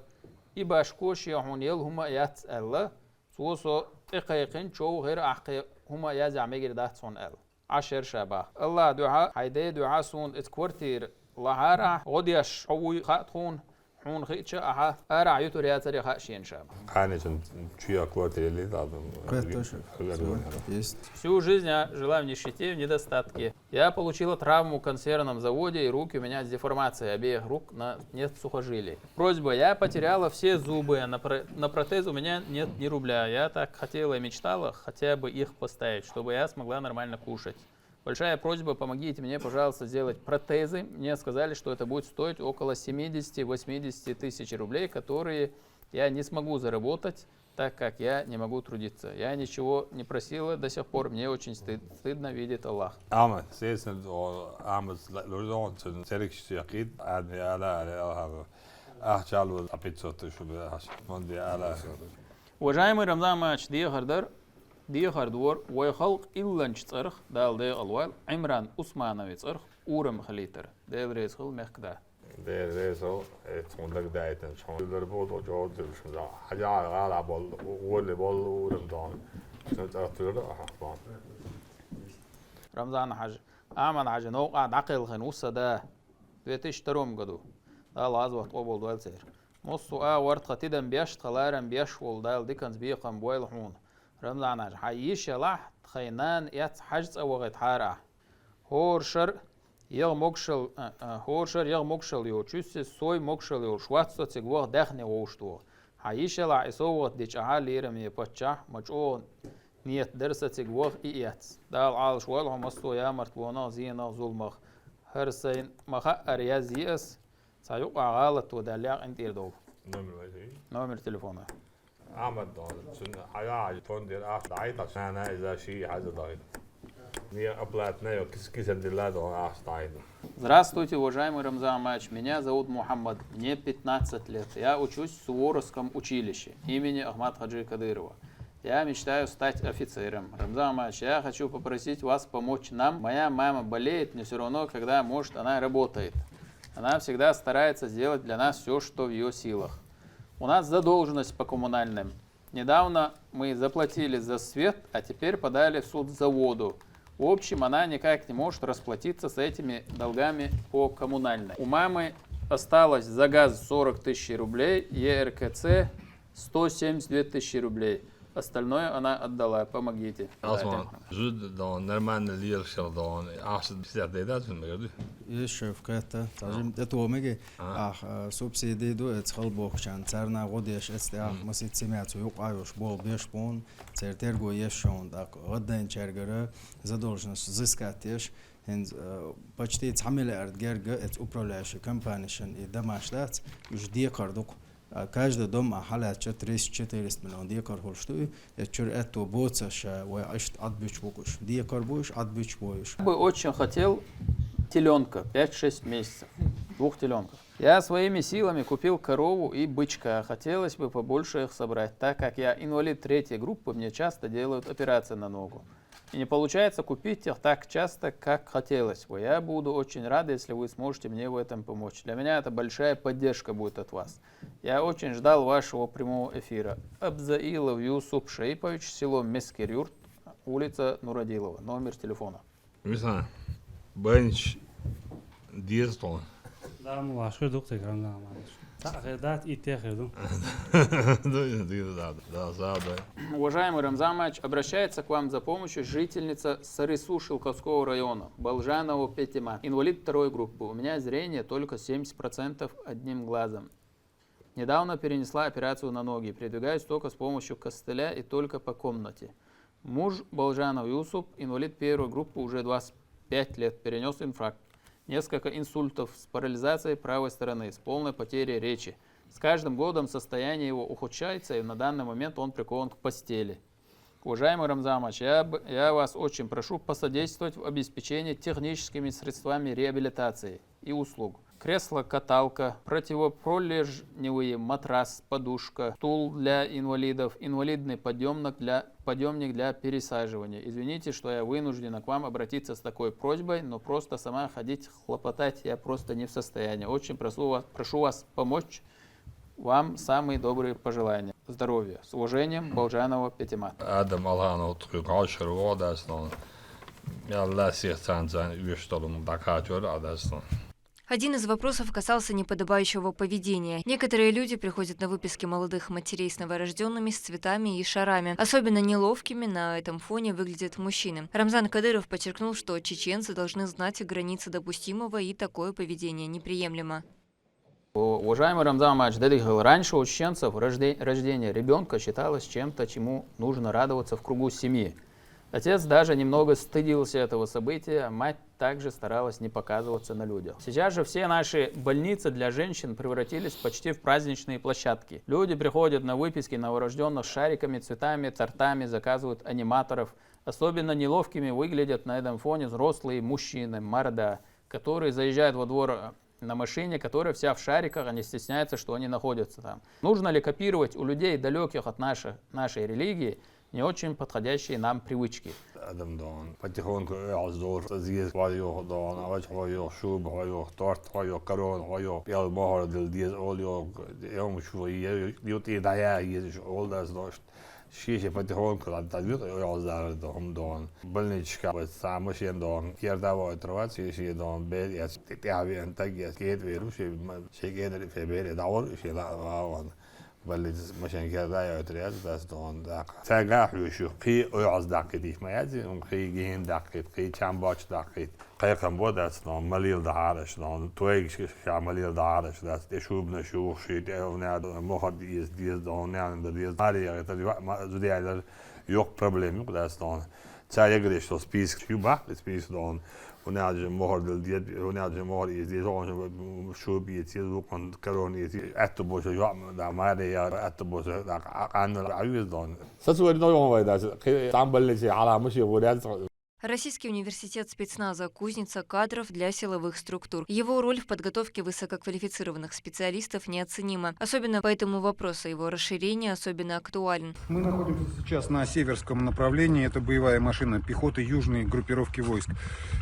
إباشكوش يحون يل هما يات ألا سوسو إقيقين شو غير أحقي هما يازع ميجر دات سون أل 10 شابه الله دعاء حيدي دعاء سون إتكورتير لهارع غديش حوي خاتخون حون خيتشا أها أرع يوتوريات سري خاشين شاب. Конечно, чья квартира летала. Всю жизнь я жила в нищете, в недостатке. Я получила травму в консервном заводе, и руки у меня с деформацией обеих рук нет сухожилий. Просьба, я потеряла все зубы, на протез у меня нет ни рубля. Я так хотела и мечтала хотя бы их поставить, чтобы я смогла нормально кушать. Большая просьба, помогите мне, пожалуйста, сделать протезы. Мне сказали, что это будет стоить около 70-80 тысяч рублей, которые я не смогу заработать, так как я не могу трудиться. Я ничего не просила до сих пор, мне очень стыдно, видит Аллах. Уважаемый Рамзан Амач, ديخر دور ويخلق إللنش صرخ دال دي الوال عمران عثمانوي صرخ أورم خليتر ديل ريسخل مخدا ديل ريسخل تندق دايتن شون دربود وجود درشم حاجة على بول وولي بول أورم دان شنت أطير أحبان رمضان حاج أعمل حاج نوقع عقل خنوسة ده بيتشتروم قدو دال عزوة قبول دوال سير مصو ورد خطيدن بيش تخلارن بيش والدال ديكنز بيقم بويل حون رمضان عج حيش لح خينان يات حجز أو غيت حارة هورشر يغ مقشل يو تشوس سوي مقشل يو شواتسو تيغوغ دخني ووشتو حيش لح إسوغ ديش عالي رمي بطشا مجعو نيت درسة تيغوغ إيات دال عال شوالهم مستو يا مرتبونا زينا ظلمخ هرسين مخا أرياز يأس سيوقع غالط ودالياق انتير دول نومر تليفونه عمد دون حاجة تندير أخذ عيطة سنة إذا شيء حاجة ضايد نية أبلات نيو كيس دللا دون أخذ ضايد. Здравствуйте, уважаемый Рамзан Амач. Меня зовут Мухаммад, мне 15 лет. Я учусь в Суворовском училище имени Ахмад Хаджи Кадырова. Я мечтаю стать офицером. Рамзан Амач, я хочу попросить вас помочь нам. Моя мама болеет, но все равно, когда может, она работает. Она всегда старается сделать для нас все, что в ее силах. У нас задолженность по коммунальным. Недавно мы заплатили за свет, а теперь подали в суд за воду. В общем, она никак не может расплатиться с этими долгами по коммунальным. У мамы осталось за газ 40 тысяч рублей, ЕРКЦ 172 тысячи рублей. Остальное она отдала. Помогите. Нормально лиршил, дон. Ешев ката, тажим это омеги. Субсидии до это халбохчан. Царна годеш это масит семьяцу юкаюш бол бешпон. Цертерго ешон так. Годен чергера задолженность взыскать еш. Почти 100 миллиард герга это управляющая компания и домашляц уж декардук. каждый дом ахаля 300-400 миллион декар холштуй, я чур это боцаша, вы аж отбич вогуш, декар будешь, отбич будешь. Я бы очень хотел теленка, 5-6 месяцев, 2 теленков. Я своими силами купил корову и бычка. Хотелось бы побольше их собрать, так как я инвалид 3-й группы, мне часто делают операции на ногу. И не получается купить их так часто, как хотелось бы. Я буду очень рад, если вы сможете мне в этом помочь. Для меня это большая поддержка будет от вас. Я очень ждал вашего прямого эфира. Абзаилов Юсуп Шаипович, село Мескер-Юрт, улица Нурадилова, номер телефона. Миса, бенч, диестон. Да, мы ваши доктор гранама. Да, и техеду. Уважаемый Рамзан, обращается к вам за помощью жительница Сарысу Шилковского района, Болжанова Петима, инвалид 2-й группы. У меня зрение только 70% одним глазом. Недавно перенесла операцию на ноги, передвигаюсь только с помощью костыля и только по комнате. Муж Болжанов Юсуп, инвалид 1-й группы, уже 25 лет, перенес инфаркт. Несколько инсультов с парализацией правой стороны, с полной потерей речи. С каждым годом состояние его ухудшается, и на данный момент он прикован к постели. Уважаемый Рамзамович, я вас очень прошу посодействовать в обеспечении техническими средствами реабилитации и услуг. Кресло-каталка, противопролежневый матрас, подушка, стул для инвалидов, инвалидный подъемник для пересаживания. Извините, что я вынуждена к вам обратиться с такой просьбой, но просто сама ходить, хлопотать я просто не в состоянии. Очень прошу вас помочь. Вам самые добрые пожелания. Здоровья. С уважением, Болжанова Петима. Адам Алханов, Трюкашер, Водастон. Я ласих цанцан, Виштолом, Дакачур, Адастон. Один из вопросов касался неподобающего поведения. Некоторые люди приходят на выписки молодых матерей с новорожденными, с цветами и шарами. Особенно неловкими на этом фоне выглядят мужчины. Рамзан Кадыров подчеркнул, что чеченцы должны знать границы допустимого, и такое поведение неприемлемо. Уважаемый Рамзан Мачдадых, раньше у чеченцев рождение ребенка считалось чем-то, чему нужно радоваться в кругу семьи. Отец даже немного стыдился этого события, а мать также старалась не показываться на людях. Сейчас же все наши больницы для женщин превратились почти в праздничные площадки. Люди приходят на выписки новорожденных с шариками, цветами, тортами, заказывают аниматоров. Особенно неловкими выглядят на этом фоне взрослые мужчины, морда, которые заезжают во двор на машине, которая вся в шариках, они стесняются, что они находятся там. Нужно ли копировать у людей, далеких от нашей религии, не очень подходящие нам привычки? Потихоньку здесь Шише потихоньку отдают дом. Больничка вот сам еще дом. Кирдавой трваться еще дом. Бед я тягивен так я скет вируши. Шекедер фебере давор еще лаван. Больниц машин кирдая отряд das дом да. Тага еще ки ояз дакит ما يجي ки гин дакит ки чамбач дакит. قيقم بودت نام ملیل دهارش نام تویش که ملیل دهارش دست اشوب نشوخ شید اوناد مخد دیز دانیان دیز ماریه تا زودی ایدر yok problem yok dest dan. Çaya gidiş to spis kuba spis dan. Onad mohar diye onad mohar izdiz on şu bir tiz bu kon karoni etto boş yok da mariye etto boş da anıl ayız dan. Satsuver no yon vayda. Tam belli alamış yok. Российский университет спецназа – кузница кадров для силовых структур. Его роль в подготовке высококвалифицированных специалистов неоценима. Особенно по этому вопросу его расширение особенно актуален. Мы находимся сейчас на северском направлении. Это боевая машина пехоты южной группировки войск.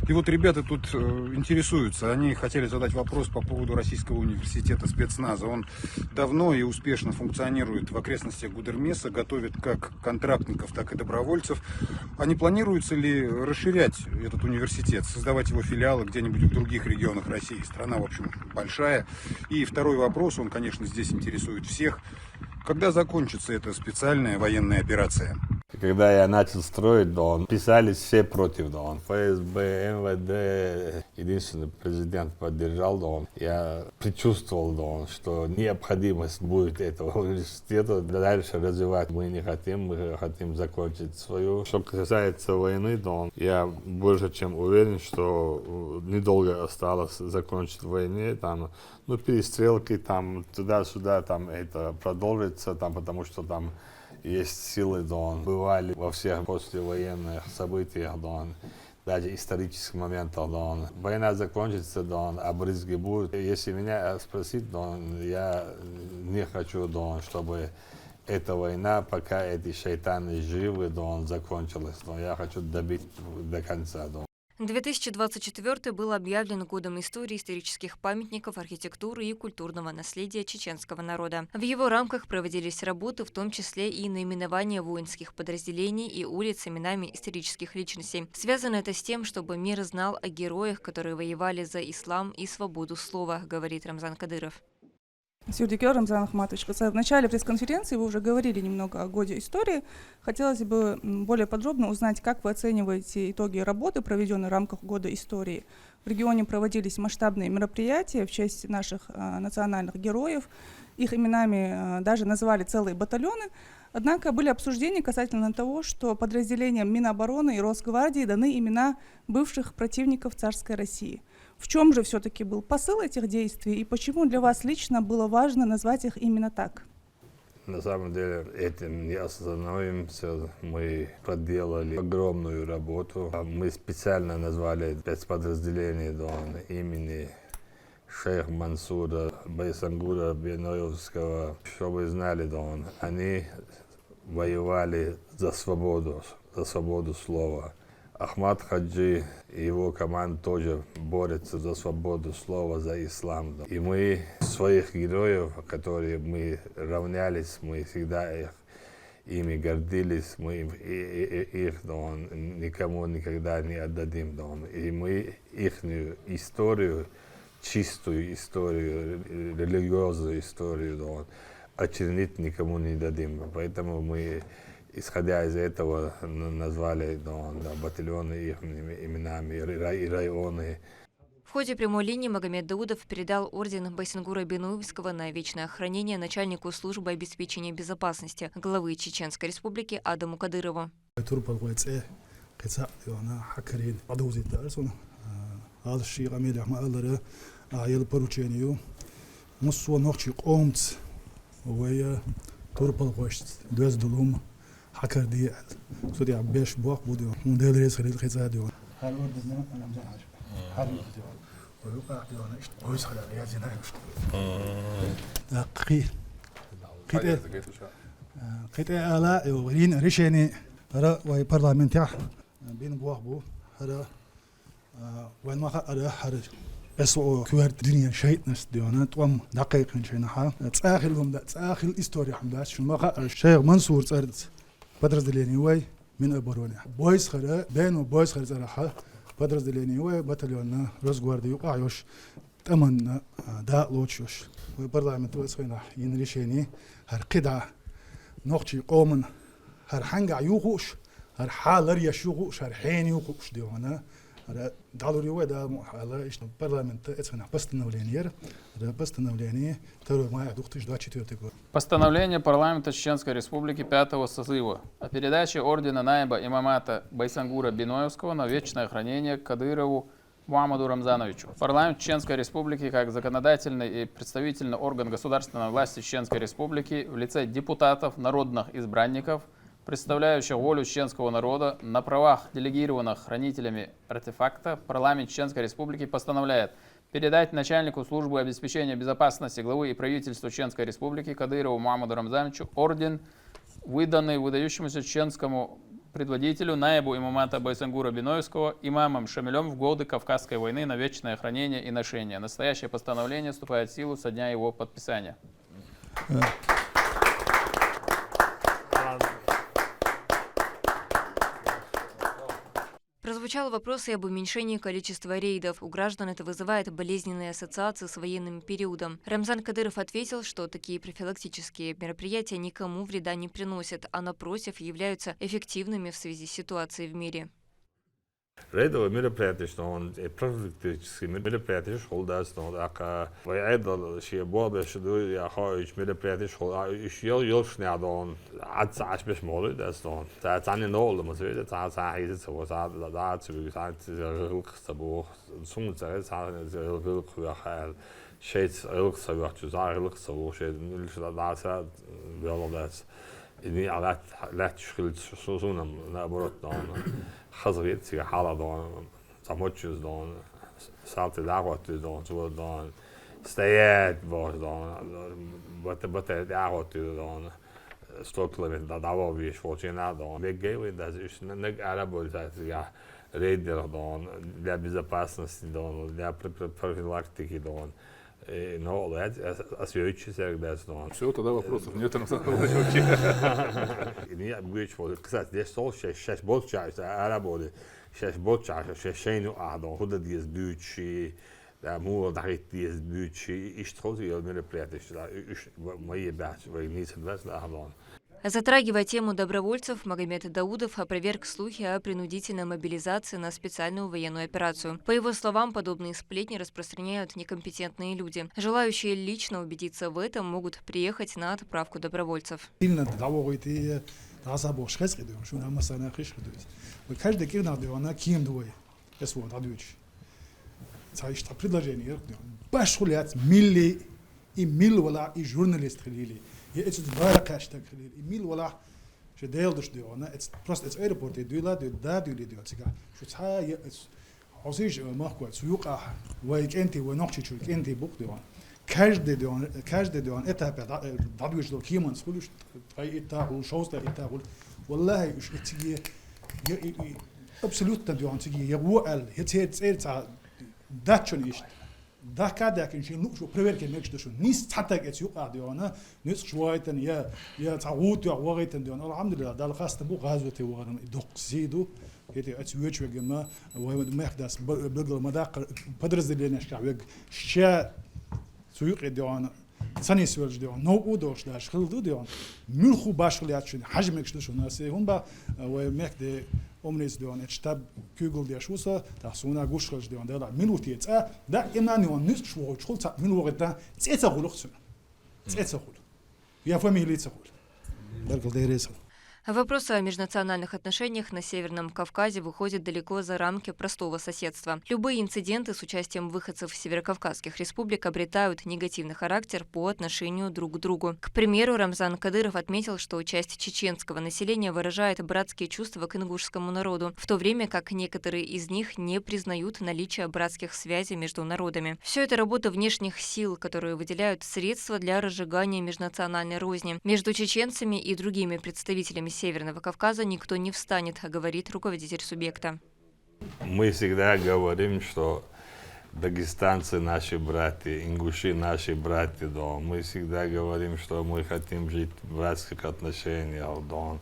И вот ребята тут интересуются. Они хотели задать вопрос по поводу Российского университета спецназа. Он давно и успешно функционирует в окрестностях Гудермеса, готовит как контрактников, так и добровольцев. А не планируется ли расширять этот университет, создавать его филиалы где-нибудь в других регионах России? Страна, в общем, большая. И второй вопрос, он, конечно, здесь интересует всех. Когда закончится эта специальная военная операция? Когда я начал строить Дон, писались все против Дон. ФСБ, МВД, единственный президент поддержал Дон. Я предчувствовал Дон, что необходимость будет этого университета дальше развивать. Мы не хотим, мы хотим закончить свою. Что касается войны Дон, я больше чем уверен, что недолго осталось закончить войну. Там, перестрелки там туда-сюда, там это продолжится, там, потому что там есть силы Дон. Бывали во всех послевоенных событиях Дон, даже исторических моментах Дон. Война закончится Дон, а брызги будут. Если меня спросить Дон, я не хочу Дон, чтобы эта война, пока эти шайтаны живы, Дон, закончилась. Дон. Я хочу добить до конца Дон. 2024 был объявлен годом истории исторических памятников, архитектуры и культурного наследия чеченского народа. В его рамках проводились работы, в том числе и наименование воинских подразделений и улиц именами исторических личностей. Связано это с тем, чтобы мир знал о героях, которые воевали за ислам и свободу слова, говорит Рамзан Кадыров. Сюрдикер Рамзан Ахматович, в начале пресс-конференции вы уже говорили немного о годе истории. Хотелось бы более подробно узнать, как вы оцениваете итоги работы, проведенной в рамках года истории. В регионе проводились масштабные мероприятия в честь наших национальных героев. Их именами даже назвали целые батальоны. Однако были обсуждения касательно того, что подразделениям Минобороны и Росгвардии даны имена бывших противников царской России. В чем же все-таки был посыл этих действий и почему для вас лично было важно назвать их именно так? На самом деле этим не остановимся. Мы проделали огромную работу. Мы специально назвали спецподразделение Дон имени шейха Мансура Байсангура Биноевского. Чтобы вы знали, Дон, они воевали за свободу слова. Ахмад Хаджи и его команда тоже борются за свободу слова, за ислам. И мы своих героев, которые мы равнялись, мы всегда ими гордились, мы их никому никогда не отдадим. И мы их историю, чистую историю, религиозную историю очернить никому не дадим. Поэтому мы, исходя из этого, назвали батальоны их именами и районы. В ходе прямой линии Магомед Даудов передал орден Байсангура Биноевского на вечное хранение начальнику службы обеспечения безопасности главы Чеченской Республики Адаму Кадырову. حكردي سوري عباش بوق بوديو موديل رئيس خليل خزاديو هل ودنا انا مزعج هل ويوقع ديونا اشت ويس خلال يا زين دقيق قيت الا يورين ريشيني را واي برلمانتيا بين بوق بو هذا وين ما خا هذا اسو كوارت دنيا شيء ناس ديونا توم دقيق نشينها تاخلهم ده تاخل استوري حمداش شنو ما خا الشيخ منصور صارت подразделение وای من ابرونه بويس خره بينو بويس خره زراحه подразделение وای батальон Росгвардии قاعيوش تمن دا لوتشوش وبرلمان توسخنا ين ريشيني هر قدع نوختي قومن هر حنقع يوخوش هر حالر يشوخوش هر حين يوخوش ديونا دالوري ودا على ايش برلمان تسخنا постановление постановление второе мая 2024 год. Постановление парламента Чеченской Республики 5-го созыва о передаче ордена Наиба имамата Байсангура Биноевского на вечное хранение Кадырову Мухаммаду Рамзановичу. Парламент Чеченской Республики как законодательный и представительный орган государственной власти Чеченской Республики в лице депутатов, народных избранников, представляющих волю чеченского народа на правах, делегированных хранителями артефакта, парламент Чеченской Республики постановляет передать начальнику службы обеспечения безопасности главы и правительства Чеченской Республики Кадырову Мухаммаду Рамзановичу орден, выданный выдающемуся чеченскому предводителю Наибу имамата Байсангура Биноевского имамом Шамилем в годы Кавказской войны на вечное хранение и ношение. Настоящее постановление вступает в силу со дня его подписания. Прозвучало Прозвучал вопрос и об уменьшении количества рейдов. У граждан это вызывает болезненные ассоциации с военным периодом. Рамзан Кадыров ответил, что такие профилактические мероприятия никому вреда не приносят, а напротив являются эффективными в связи с ситуацией в мире. Reydovi meraprijatiš un profilaktiski meraprijatiš holdās no aka vai aidal šie bolbeši du ja hoič meraprijatiš ich jolšņā don atsāš bez moli das don tā tāni nolda mas veda tā hīzi so tā tsvig tā ilgstabu sumtsā tā ilgku ja šeit ilgstabu tā ilgstabu šeit tā vēlodās إني على لا تشغل سوزونا نابورتنا خزريت سيا حالا دون ساموتشز دون سالت دعوت دون زود دون ستيات بوش دون بت دعوت دون ستوكل من دعوة بيش فوتشينا دون بيجي ده إيش نج عربو ده سيا ريدر دون для безопасности дон для профилактики дон. Но освещение всегда снова. Все, тогда вопросов нет. Я говорю, что, кстати, здесь тоже 6 болчаш, арабоды, 6 болчаш, 6 шейну адон, худа диез бючи, да мула дахит диез бючи, и что я мероприятие, мои бачи, вы не согласны, адон. Затрагивая тему добровольцев, Магомед Даудов опроверг слухи о принудительной мобилизации на специальную военную операцию. По его словам, подобные сплетни распространяют некомпетентные люди. Желающие лично убедиться в этом могут приехать на отправку добровольцев. Het is waar hashtag geleden. Emil wala je deelt dus het is prost het airport de la de da de de het is ha het حوزيج ماكو سوق ويك انت ونقش شوك انت بوك ديوان كاش ديوان اتا دادوش دو كيمان سولوش تاي اتا وشوز اتا والله ايش تجي ابسولوت ديوان تجي يغوال هيت داتشون ايش ده كده كان شيء نقص وبريفير كميكش دشون نيس حتى كت يقع ديوانا نيس شويتن يا تعود يا وغيتن ديوان الحمد لله ده الخاص تبو غازوتي وغرن دوق زيدو كده اتسويتش وجما وهم ما يحدث بقدر مداق بدرز اللي نشكع شا سويق ديوان ثاني سوالج ديوان نو دوش داش خلدو ديوان ملخو باشليات شو حجمكش دشون ناس هم با ومك دي omnes ديوان اتشتاب كوغل دي شوسا تحسونا غوشخلج ديوان ده منوتي تا ده امانيون نيس شو شغل تا من وقتا تيتا غلوخسن تيتا غل يا فاميلي تغل بركل ديريس Вопросы о межнациональных отношениях на Северном Кавказе выходят далеко за рамки простого соседства. Любые инциденты с участием выходцев северокавказских республик обретают негативный характер по отношению друг к другу. К примеру, Рамзан Кадыров отметил, что часть чеченского населения выражает братские чувства к ингушскому народу, в то время как некоторые из них не признают наличие братских связей между народами. Все это работа внешних сил, которые выделяют средства для разжигания межнациональной розни. Между чеченцами и другими представителями Северного Кавказа никто не встанет, говорит руководитель субъекта. Мы всегда говорим, что дагестанцы наши братья, ингуши наши братья, да. Мы всегда говорим, что мы хотим жить в братских отношениях, да.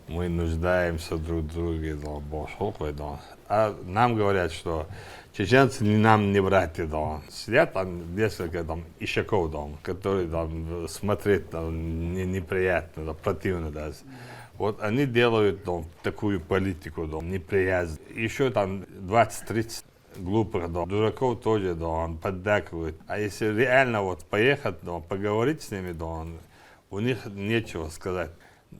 Мы нуждаемся друг в друге, да. А нам говорят, что чеченцы нам не братья, да. Сидят там несколько там ищаков, да, которые там смотреть неприятно, да, противно даже. Вот они делают такую политику, неприязнь. Еще там 20-30 глупых дураков тоже поддакивают. А если реально вот поехать, поговорить с ними, у них нечего сказать.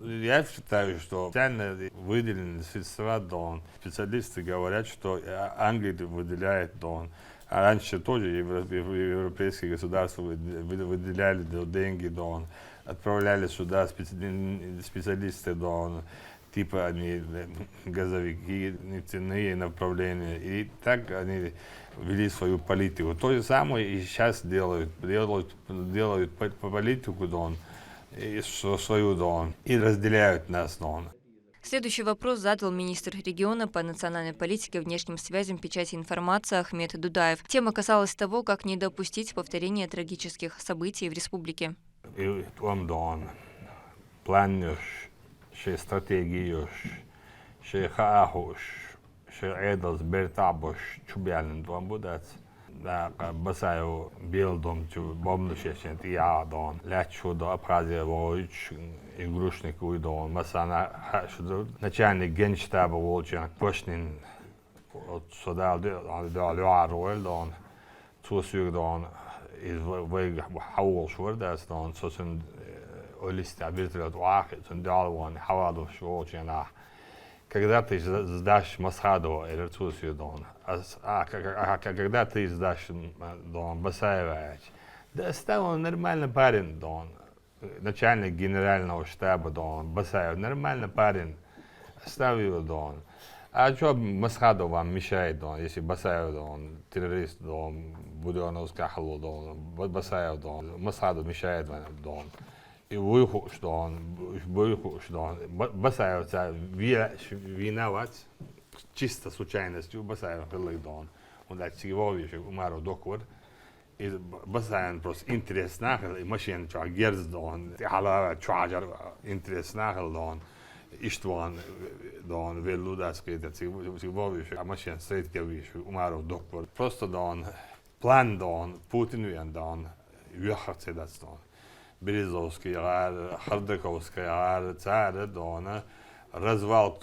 Я считаю, что специально выделены средства, специалисты говорят, что Англия выделяет, а раньше тоже европейские государства выделяли деньги, отправляли сюда специалисты, типа они газовики, нефтяные направления, и так они вели свою политику. То же самое и сейчас делают политику, свою, и разделяют нас. Следующий вопрос задал министр региона по национальной политике, внешним связям, печати информации Ахмед Дудаев. Тема касалась того, как не допустить повторения трагических событий в республике. И планешь, стратегиешь, хаахуш, شعيدز بيرتعبش شبيان دوام بودات دا بسايو بيلدوم تو بومنشيشن تيادون لا شو دا ابخازيا وويش игрушник уйдон مثلا شو начальник генштаба волчан пошнин от сюда до луарвел дон тусюг дон из вег حول شورداس دون سوسن олистабиртелет واحد сндалвон حوالو шоочена когда ты сдашь Масхаду или Тусью дон когда ты сдашь дон Басаевич да стал нормальный парень дон начальник генерального штаба дон Басаев нормальный парень оставил дон а что Масхаду вам мешает дон если Басаев дон террорист дон Буденовский халу дон Басаев дон Масхаду мешает дон и выход что он Басаев виноват чисто случайностью Басаев был дон он так сегодня умару докур и Басаев просто интересно и машин чё герз дон хала чажар интересно дон иштван дон велудас это сегодня машин стоит кевиш умару докур просто дон план дон Путин дон выход это дон Березовский, Хардаковский, царь, дона, развал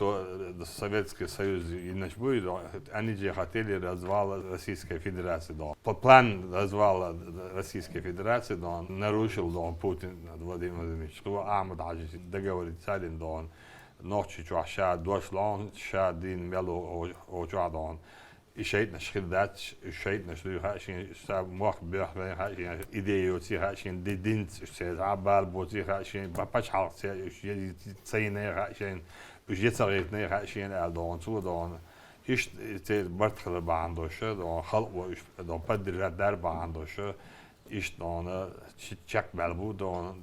Советский Союз, иначе будет, они же хотели развал Российской Федерации, по план развала Российской Федерации, нарушил Путин Владимир Владимирович, что Ахмед Хаджи договориться, ночью чуаша, дошло, шадин мелу очуадон. И шейтна шхиддач, шейтна шлюхашин, саб мох бехвен хашин, идею тихашин, дидинт, се забал ботихашин, бапач халксе, цейне хашин, ujetsargetne хашин алдон цудон. Иш те бартхал баандоше, дон халво дон паддират дар баандоше, иш дон чак балбу дон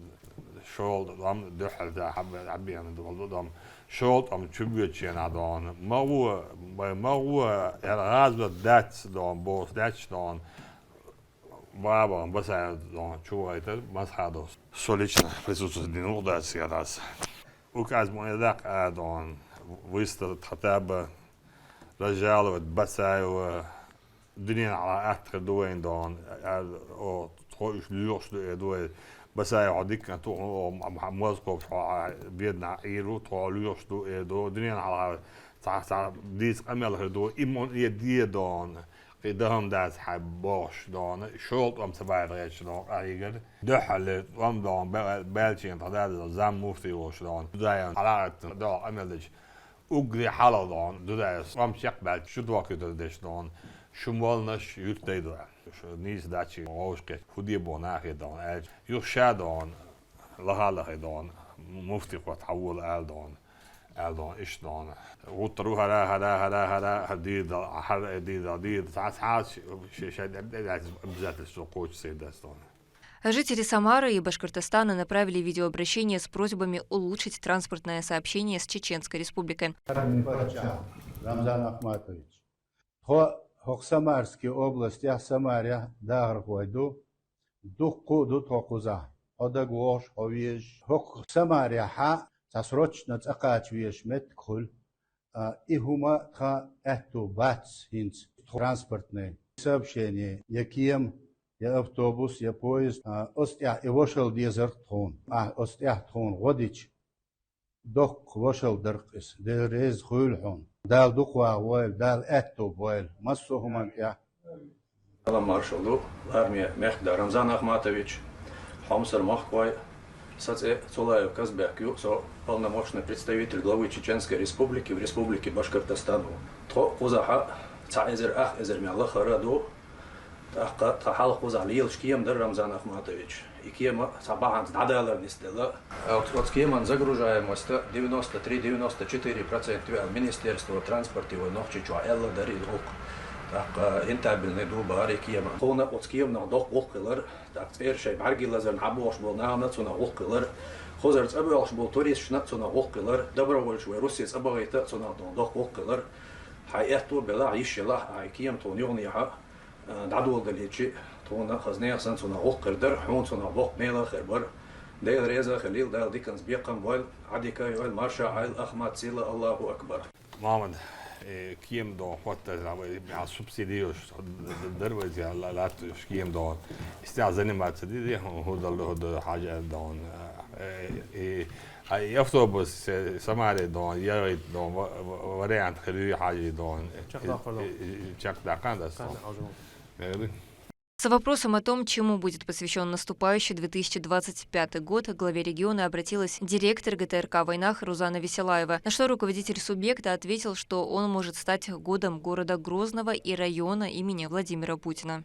шол дон дохал да хаббиан дон شوط ام تشبيتشين عدون ما هو الغاز دات دون بوس داتش دون بابا بس دون شو هيت بس هذا سوليتشنا присутствует دين دات سياداس وكاز مونيداق دون ويست خطاب رجال بسايو دنيا على اخر دوين دون او تخوش ليوش دوين بس يعديك تو موسكو بيدنا ايرو تو ليوشدو دو دنيا على تاع ديس امل هدو ايمون يدي دون قدام داس حبوش دون شوط ام سبايرش دون ايغر دحل ام دون بالشين تاع زام مفتي وش دون دايان على دو املش اوغري حالا دون داس ام شقبل شو دوك دش دون شمالنش يرتيدو نيز داتشي اوشك خدي بوناخي دون يخشى دون لها دون مفتي قوت حول دون ايش دون وطروها هلا هديد هديد ساعات شي بزات السوق سيداس دون. Жители Самары и Башкортостана направили видеообращение с просьбами улучшить транспортное сообщение с Чеченской Республикой. Рамзан Ахматович. Хоксамарская область, я Самария, Дагрхойду, Духку, Дутхокуза, Одагош, Овеш, Хоксамария, Ха, срочно цакач веш меткхул, и хума тха эту бац хинц транспортное сообщение, якием я автобус, я поезд, остя и вошел дезерт-тон, остя тон водич, дох вошел дыркис, дерез хулхон. دال دقوا ويل دال اتو ويل مسوهم انت Глава маршалу армия Мехда Рамзан Ахматович Хамсар Махквай Саце Цулаев Казбекю со полномочный представитель главы Чеченской Республики в Республике Башкортостан. То Кузаха Цаизер Ах Эзер Мялах Раду Тахал Кузалил Шкием Дар Рамзан Ахматович. И кема сабахан надалар нестела. От кема загружаемость 93-94% Министерства транспорта и нохчичуа элла дари ок. Так рентабельный дубар и кема. Хона от кема дох оккелер. Так цвершей маргилазер набош был на нацуна оккелер. Хозерц абуалш был турист нацуна оккелер. Добровольчуй Руссия абагайта цуна дох оккелер. Хайэту бела ишела ай кем тонёния. دعدو قليتشي تونا خزنيا سنسونا أوقر در حون سونا بوق ميلا خربر دايل ريزا خليل دايل ديكنز بيقم ويل عديكا يويل مارشا عيل أحمد سيلا الله أكبر محمد Kiem då хотя бы субсидируешь дервать лат Kiem då istället заниматься det هذا حاجة då и автобус Самаре då jag då вариант خليه حاجة då С вопросом о том, чему будет посвящен наступающий 2025 год, к главе региона обратилась директор ГТРК «Войнах» Рузана Веселаева, на что руководитель субъекта ответил, что он может стать годом города Грозного и района имени Владимира Путина.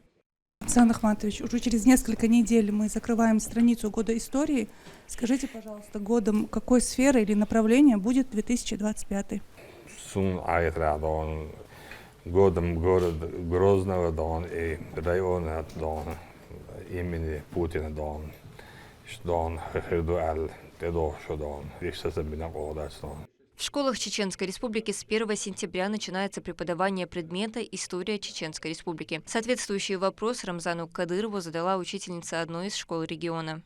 Рамзан Ахматович, уже через несколько недель мы закрываем страницу года истории. Скажите, пожалуйста, годом какой сферы или направления будет 2025? Годом города Грозного Дон и района Дон имени Путина Дон, что он хердуал, тедо что Дон, еще забина годас Дон. В школах Чеченской Республики с 1 сентября начинается преподавание предмета «История Чеченской Республики». Соответствующий вопрос Рамзану Кадырову задала учительница одной из школ региона.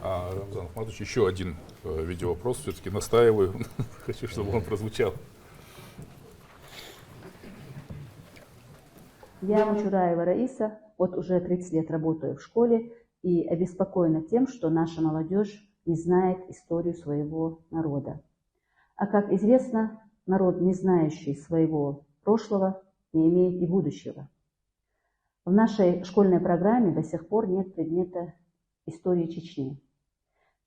Рамзан Ахматович, еще один видеовопрос, все-таки настаиваю, хочу, чтобы он прозвучал. Я Мачураева Раиса, вот уже 30 лет работаю в школе и обеспокоена тем, что наша молодежь не знает историю своего народа. А как известно, народ, не знающий своего прошлого, не имеет и будущего. В нашей школьной программе до сих пор нет предмета истории Чечни.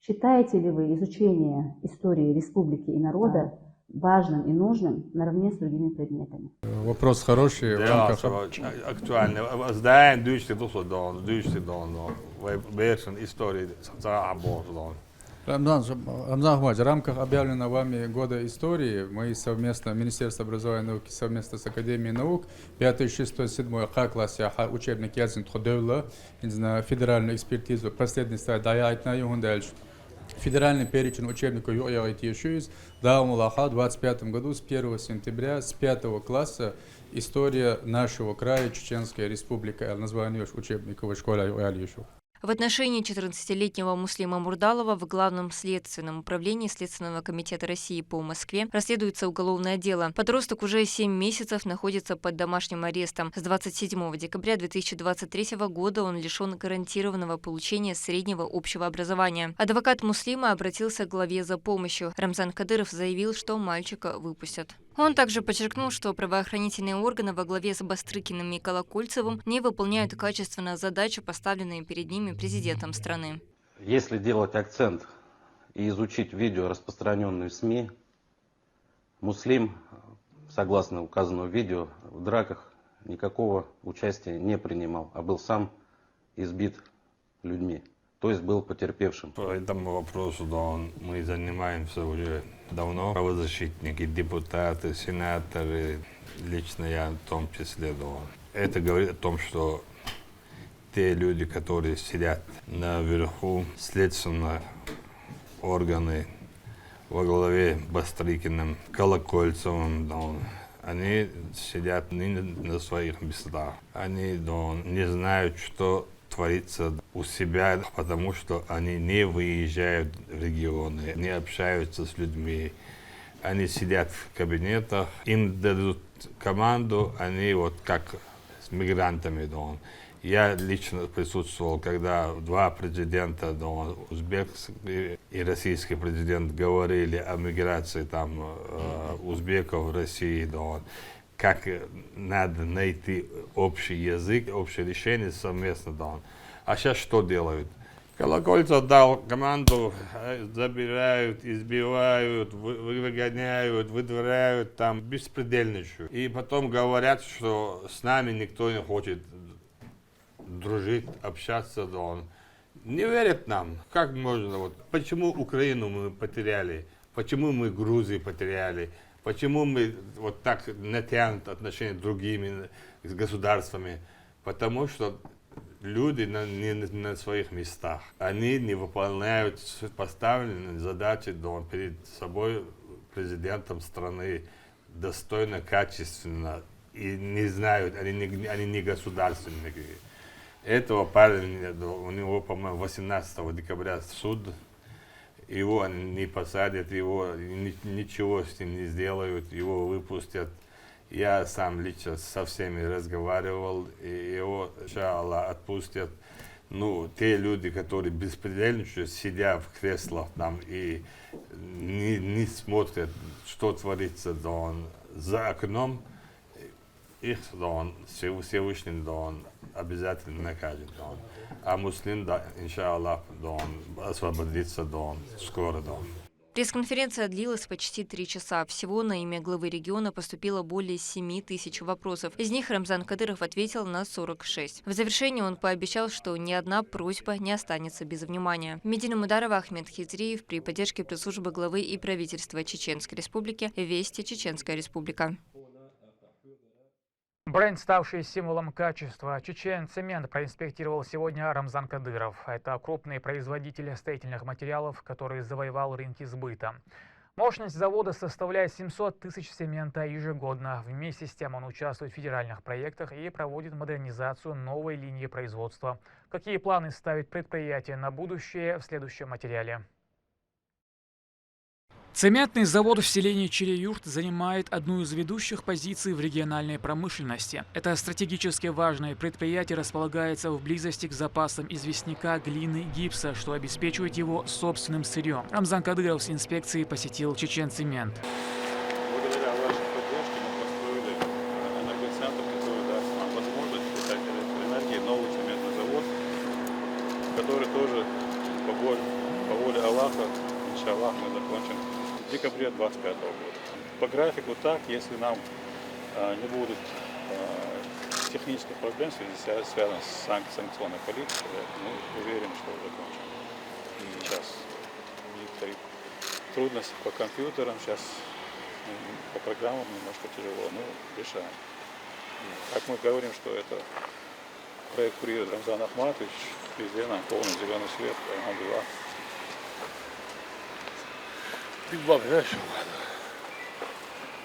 Считаете ли вы изучение истории республики и народа важным и нужным наравне с другими предметами? Вопрос хороший. Да, актуальный. Знаем, души истории Рамзан Ахматович, в рамках объявленного вами года истории мы совместно, Министерство образования и науки совместно с Академией наук 5, 6, 7 классе учебник Язин Тходевла на федеральную экспертизу последний стадий дает на дальше. Федеральный перечень учебников ЮАИТ-ШУИЗ дал Мулаха в 2025 году с 1 сентября с 5 класса история нашего края Чеченская Республика, название учебника в школе ЮАИТ. В отношении 14-летнего Муслима Мурдалова в Главном следственном управлении Следственного комитета России по Москве расследуется уголовное дело. Подросток уже 7 месяцев находится под домашним арестом. С 27 декабря 2023 года он лишен гарантированного получения среднего общего образования. Адвокат Муслима обратился к главе за помощью. Рамзан Кадыров заявил, что мальчика выпустят. Он также подчеркнул, что правоохранительные органы во главе с Бастрыкиным и Колокольцевым не выполняют качественно задачу, поставленную перед ними президентом страны. Если делать акцент и изучить видео, распространенные в СМИ, Муслим, согласно указанному видео, в драках никакого участия не принимал, а был сам избит людьми. То есть был потерпевшим. По этому вопросу мы занимаемся уже давно. Правозащитники, депутаты, сенаторы, лично я в том числе. Это говорит о том, что те люди, которые сидят наверху, следственные органы во главе Бастрыкиным, Колокольцевым, они сидят не на своих местах. Они не знают, что творится у себя, потому что они не выезжают в регионы, не общаются с людьми. Они сидят в кабинетах, им дадут команду, они вот как с мигрантами. Я лично присутствовал, когда два президента, узбекский и российский президент, говорили о миграции узбеков в России. Как надо найти общий язык, общее решение совместно. А сейчас что делают? Колокольцев дал команду, забирают, избивают, выгоняют, выдворяют, беспредельничают. И потом говорят, что с нами никто не хочет дружить, общаться. Не верят нам. Как можно? Почему Украину мы потеряли? Почему мы Грузию потеряли? Почему мы вот так натянут отношения с другими государствами? Потому что люди не на своих местах. Они не выполняют поставленные задачи перед собой президентом страны достойно, качественно. И не знают, они не государственники. Этого парня, у него, по-моему, 18 декабря суд. его не посадят, его ничего с ним не сделают, его выпустят. Я сам лично со всеми разговаривал, и его, иншаллах, отпустят. Ну, те люди, которые беспредельничают, сидя в креслах там и не смотрят, что творится за окном, их Всевышний обязательно накажет. А муслим, иншаллах, освободится скоро. Пресс-конференция длилась почти 3 часа. Всего на имя главы региона поступило более 7 тысяч вопросов. Из них Рамзан Кадыров ответил на 46. В завершении он пообещал, что ни одна просьба не останется без внимания. Медина Мударова, Ахмед Хизриев при поддержке пресс-службы главы и правительства Чеченской Республики «Вести Чеченская Республика». Бренд, ставший символом качества, Чечен-Цемент проинспектировал сегодня Рамзан Кадыров. Это крупный производитель строительных материалов, который завоевал рынки сбыта. Мощность завода составляет 700 тысяч цемента ежегодно. Вместе с тем он участвует в федеральных проектах и проводит модернизацию новой линии производства. Какие планы ставит предприятие на будущее, в следующем материале. Цементный завод в селении Череюрт занимает одну из ведущих позиций в региональной промышленности. Это стратегически важное предприятие располагается в близости к запасам известняка, глины, гипса, что обеспечивает его собственным сырьем. Рамзан Кадыров с инспекцией посетил Чечен-Цемент. Благодаря вашей поддержке мы построили энергоцентр, который даст нам возможность питать электроэнергией новый цементный завод, который тоже по воле Аллаха, иншаллах, мы закончим в декабре 2025 года. По графику так, если нам не будут технических проблем, связанных с санкционной политикой, мы уверены, что закончим. Сейчас некоторые трудности по компьютерам, сейчас по программам немножко тяжело, но решаем. Как мы говорим, что это проект курирует Рамзан Ахматович, везде нам полный зеленый свет, алхамдулилlah.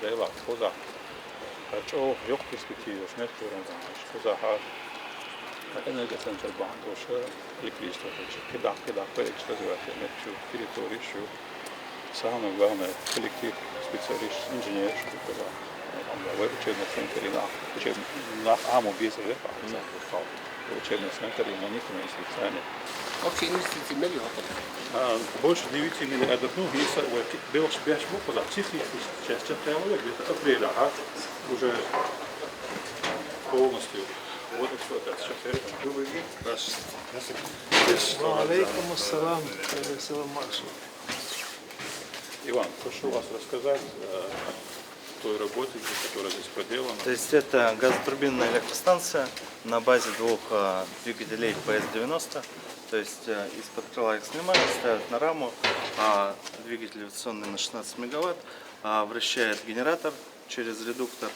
Deyla, koza. Çok yok perspektivi, ne diyorum koza har. Энергоцентр Бандоша, электричество, кидах, количество звезд, şu территории, şu самое главное коллектив, специалист, инженер, что коza. В учебном центре на АМУ без этого, в учебном центре на них мы специально. Общие инвестиции миллион. Больше 9 миллиардов. Ну, если белых спящих мог часть требовала, где-то апреля, уже полностью. Вот и все, это сейчас Добрый день. Алейкум ассалам, салам маршал. Иван, прошу вас рассказать о той работе, которая здесь проделана. То есть это газотурбинная электростанция на базе двух двигателей PS-90. То есть из-под крыла их снимают, ставят на раму, двигатель авиационный на 16 мегаватт, вращает генератор через редуктор,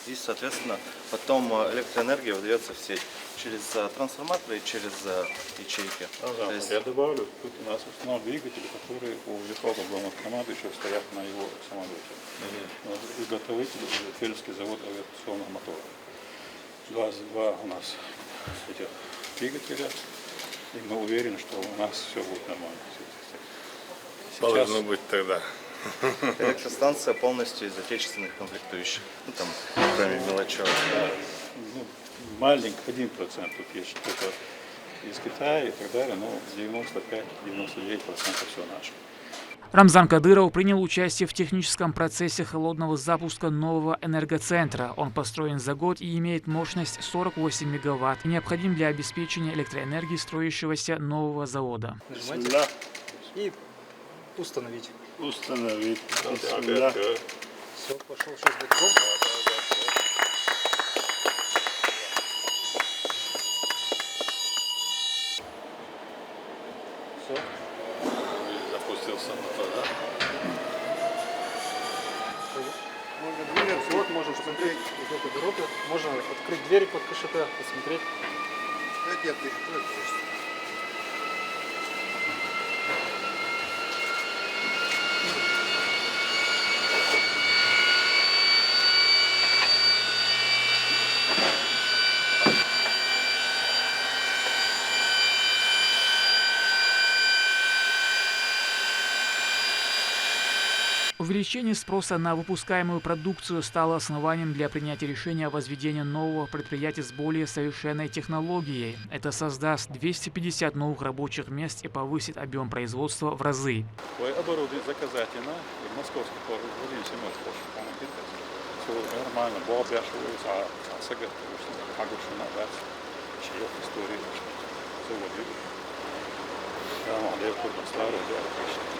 и, соответственно, потом электроэнергия выдается в сеть через трансформаторы и через ячейки. Есть... Я добавлю, тут у нас в основном двигатели, которые у верховного главного командующего стоят на его самолете. Изготовитель — Фельдский завод авиационных моторов. Два у нас этих двигателя, и мы уверены, что у нас все будет нормально. Должно быть тогда. Электростанция полностью из отечественных комплектующих, ну, там, кроме мелочей. Ну, маленький 1% тут есть что-то из Китая и так далее, но 95-99% все наше. Рамзан Кадыров принял участие в техническом процессе холодного запуска нового энергоцентра. Он построен за год и имеет мощность 48 мегаватт, и необходим для обеспечения электроэнергии строящегося нового завода. Нажимайте и установить. Установить. Все, пошел, сейчас будет громко. Все. Запустился мотор, да? Можно двигаться. Вот, можем смотреть из этой дороги. Можно открыть дверь под КШТ, посмотреть. Дайте я открыть, пожалуйста. Увеличение спроса на выпускаемую продукцию стало основанием для принятия решения о возведении нового предприятия с более совершенной технологией. Это создаст 250 новых рабочих мест и повысит объем производства в разы.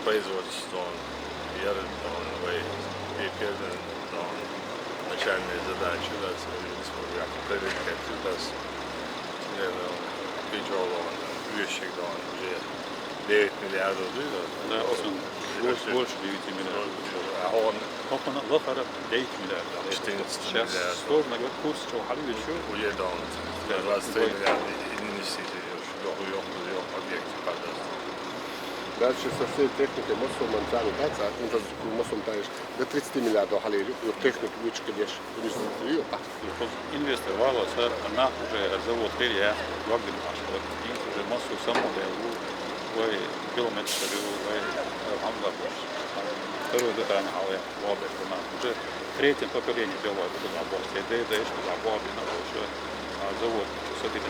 Производство начальные задачи, да, вещи, да, уже 9 миллиардов, да, больше 9 миллиардов. А он 9 миллиардов. 14 Сейчас сложно говорить, курс, что халили еще. Уже, да, 23 миллиарда инвестиций, yok объекты продаж. Дальше со всей техникой массовой монтажа, это массовый монтаж до 30 миллиардов халили, и техника вычка дешь, ее так. Инвестор вало, сэр, она уже завод Херия, Вагнер наш, уже массу самоделу, вы километр, вы Хамзабош. Второй это она, уже третье поколение делает это забор, это что забор, уже завод, что с этим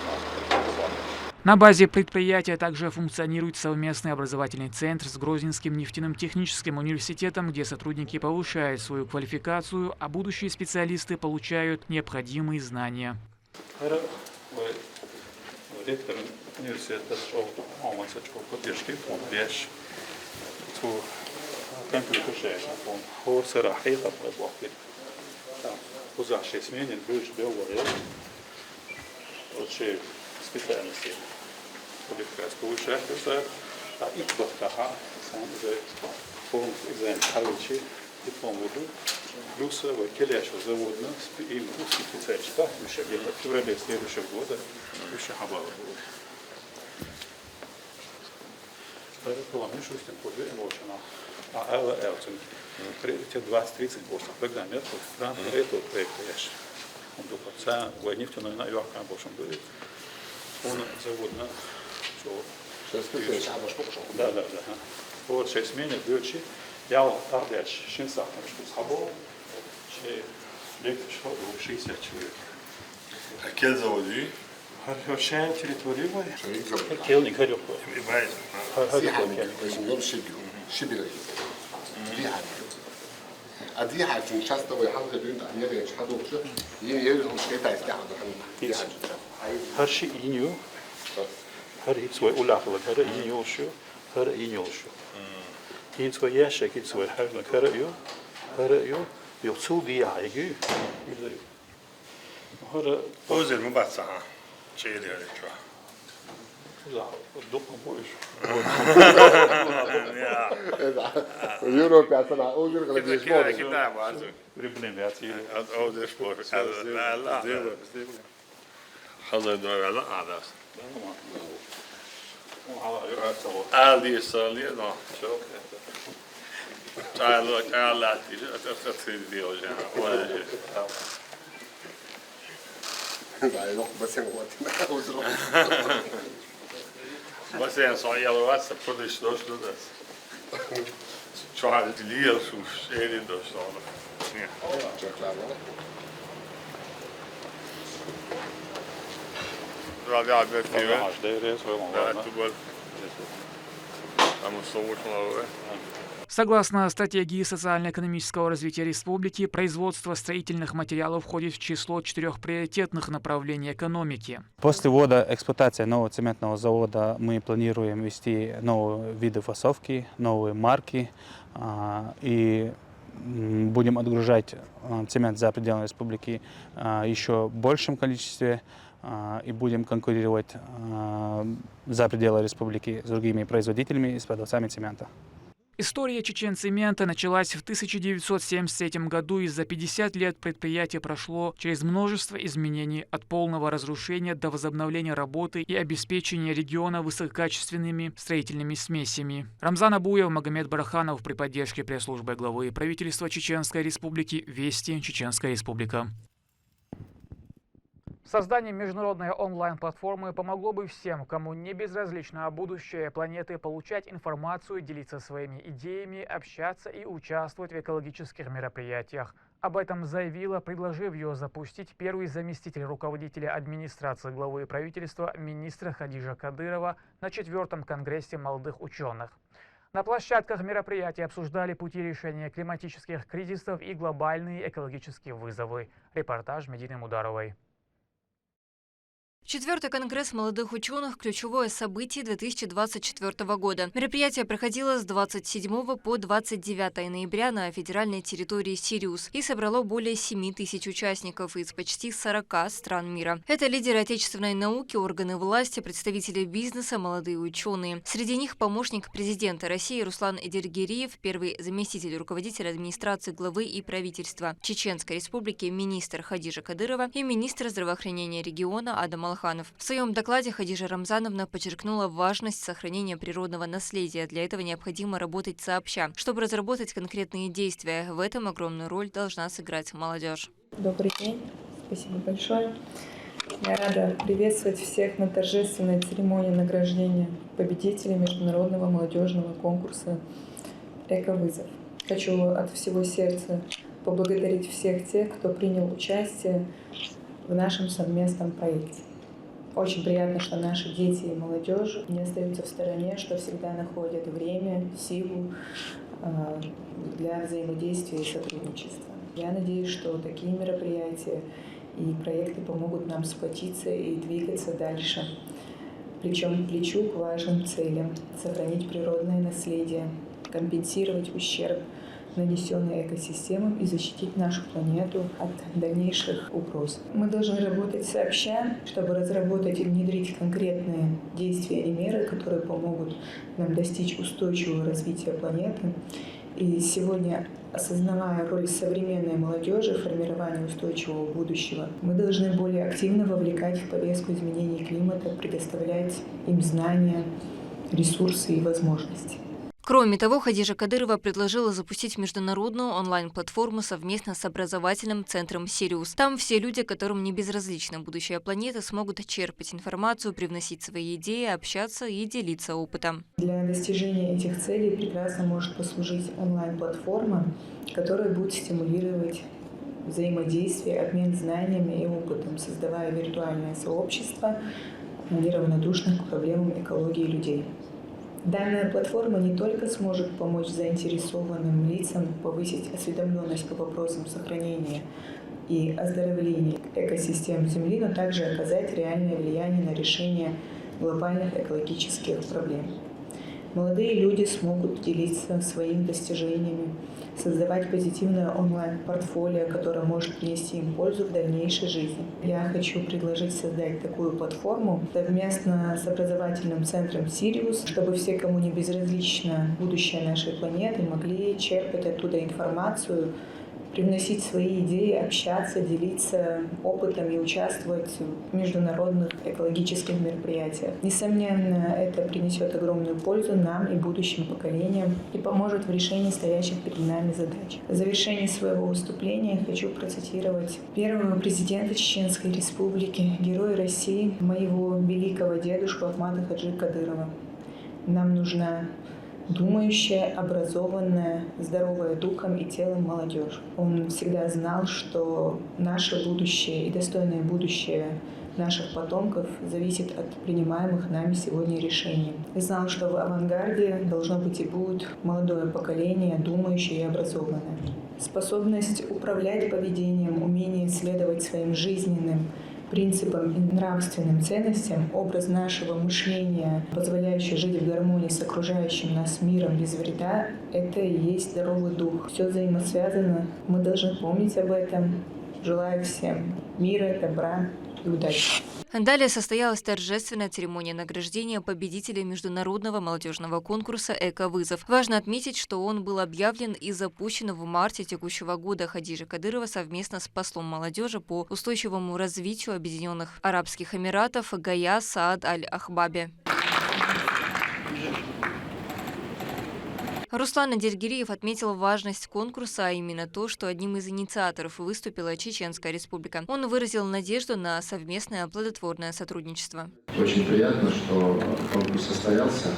На базе предприятия также функционирует совместный образовательный центр с Грозненским нефтяным техническим университетом, где сотрудники повышают свою квалификацию, а будущие специалисты получают необходимые знания. Ректор университета поддержки фонд ВЕШ, компьютер фонд, хорсера, хейта, позашей смене, бывший белый, лучшие специальности. Квалификация повышается, а и доктора, сам уже фонд экзамен халичи, диплом воду, плюс келящий заводно, и узкий специалист, еще где-то в феврале следующего года, еще хабала будет. Поэтому мы шустим по две эмоционально, а ЛЛ, те 20-30 больше, программе, это проект яш. Он думает, что в нефтяной на юарка больше будет. Он заводно, да. Вот 6 месяцев бьёчи. Я ардяч, шинсах, что с хабо, че лектор шел 60 человек. А кел заводи? Харьошая территория, келник харьёк. دي حاجة مش هستوي حلقة دون أمير مش هدوش يلهم شيء تايستعمل دي حاجة هر شيء ينيو هر هيت سوى أولا خلق هر ينيو شو هر ينيو شو هيت سوى ياشك هيت سوى حلق هر يو يوصل دي عايجي هر أوزل مبعثة شيء اللي هذا شو لا الدق مبوش يورو بيعطينا أوزل غلط يسمع كده بعزو ربنا بيعطيه أوزل سبور لا حضر دور لا هذا عادي صالي لا شو تعال تتصل دي وجه ولا شيء بس هو أوزل بس يعني صحيح الواتس بدش دوش دوس شو هذا اللي يشوف شيء دوش راجع عبد Согласно стратегии социально-экономического развития республики, производство строительных материалов входит в число 4 приоритетных направлений экономики. После ввода эксплуатации нового цементного завода мы планируем ввести новые виды фасовки, новые марки и будем отгружать цемент за пределами республики еще в большем количестве и будем конкурировать за пределы республики с другими производителями и с продавцами цемента. История Чеченцемента началась в 1973 году, и за 50 лет предприятие прошло через множество изменений от полного разрушения до возобновления работы и обеспечения региона высококачественными строительными смесями. Рамзан Абуев, Магомед Бараханов при поддержке пресс-службы главы правительства Чеченской Республики. Вести, Чеченская Республика. Создание международной онлайн-платформы помогло бы всем, кому не безразлично будущее планеты, получать информацию, делиться своими идеями, общаться и участвовать в экологических мероприятиях. Об этом заявила, предложив ее запустить, первый заместитель руководителя администрации главы правительства министра Хадижа Кадырова на 4-м конгрессе молодых ученых. На площадках мероприятия обсуждали пути решения климатических кризисов и глобальные экологические вызовы. Репортаж Медины Мударовой. 4-й конгресс молодых ученых – ключевое событие 2024 года. Мероприятие проходило с 27 по 29 ноября на федеральной территории Сириус и собрало более 7 тысяч участников из почти 40 стран мира. Это лидеры отечественной науки, органы власти, представители бизнеса, молодые ученые. Среди них помощник президента России Руслан Эдельгериев, первый заместитель руководителя администрации главы и правительства Чеченской Республики министр Хадижа Кадырова и министр здравоохранения региона Адам Алханов. В своем докладе Хадижа Рамзановна подчеркнула важность сохранения природного наследия. Для этого необходимо работать сообща. Чтобы разработать конкретные действия, в этом огромную роль должна сыграть молодежь. Добрый день, спасибо большое. Я рада приветствовать всех на торжественной церемонии награждения победителей международного молодежного конкурса «Эковызов». Хочу от всего сердца поблагодарить всех тех, кто принял участие в нашем совместном проекте. Очень приятно, что наши дети и молодежь не остаются в стороне, что всегда находят время, силу для взаимодействия и сотрудничества. Я надеюсь, что такие мероприятия и проекты помогут нам сплотиться и двигаться дальше, плечом к плечу к важным целям, сохранить природное наследие, компенсировать ущерб, нанесенные экосистемам, и защитить нашу планету от дальнейших угроз. Мы должны работать сообща, чтобы разработать и внедрить конкретные действия и меры, которые помогут нам достичь устойчивого развития планеты. И сегодня, осознавая роль современной молодежи в формировании устойчивого будущего, мы должны более активно вовлекать в повестку изменений климата, предоставлять им знания, ресурсы и возможности. Кроме того, Хадижа Кадырова предложила запустить международную онлайн-платформу совместно с образовательным центром «Сириус». Там все люди, которым не безразлична будущая планеты, смогут черпать информацию, привносить свои идеи, общаться и делиться опытом. Для достижения этих целей прекрасно может послужить онлайн-платформа, которая будет стимулировать взаимодействие, обмен знаниями и опытом, создавая виртуальное сообщество неравнодушных к проблемам экологии людей. Данная платформа не только сможет помочь заинтересованным лицам повысить осведомленность по вопросам сохранения и оздоровления экосистем Земли, но также оказать реальное влияние на решение глобальных экологических проблем. Молодые люди смогут делиться своими достижениями, создавать позитивное онлайн-портфолио, которое может принести им пользу в дальнейшей жизни. Я хочу предложить создать такую платформу совместно с образовательным центром «Сириус», чтобы все, кому не безразлично будущее нашей планеты, могли черпать оттуда информацию, привносить свои идеи, общаться, делиться опытом и участвовать в международных экологических мероприятиях. Несомненно, это принесет огромную пользу нам и будущим поколениям и поможет в решении стоящих перед нами задач. В завершении своего выступления хочу процитировать первого президента Чеченской Республики, героя России, моего великого дедушку Ахмата Хаджи Кадырова. Нам нужна думающая, образованная, здоровая духом и телом молодежь. Он всегда знал, что наше будущее и достойное будущее наших потомков зависит от принимаемых нами сегодня решений. И знал, что в авангарде должно быть и будет молодое поколение, думающее и образованное. Способность управлять поведением, умение следовать своим жизненным принципам и нравственным ценностям, образ нашего мышления, позволяющий жить в гармонии с окружающим нас миром без вреда, это и есть здоровый дух. Все взаимосвязано. Мы должны помнить об этом. Желаю всем мира, добра и удачи. Далее состоялась торжественная церемония награждения победителей международного молодежного конкурса «Эковызов». Важно отметить, что он был объявлен и запущен в марте текущего года Хадижа Кадырова совместно с послом молодежи по устойчивому развитию Объединенных Арабских Эмиратов Гая Саад Аль-Ахбаби. Руслан Адельгериев отметил важность конкурса, а именно то, что одним из инициаторов выступила Чеченская Республика. Он выразил надежду на совместное плодотворное сотрудничество. Очень приятно, что конкурс состоялся.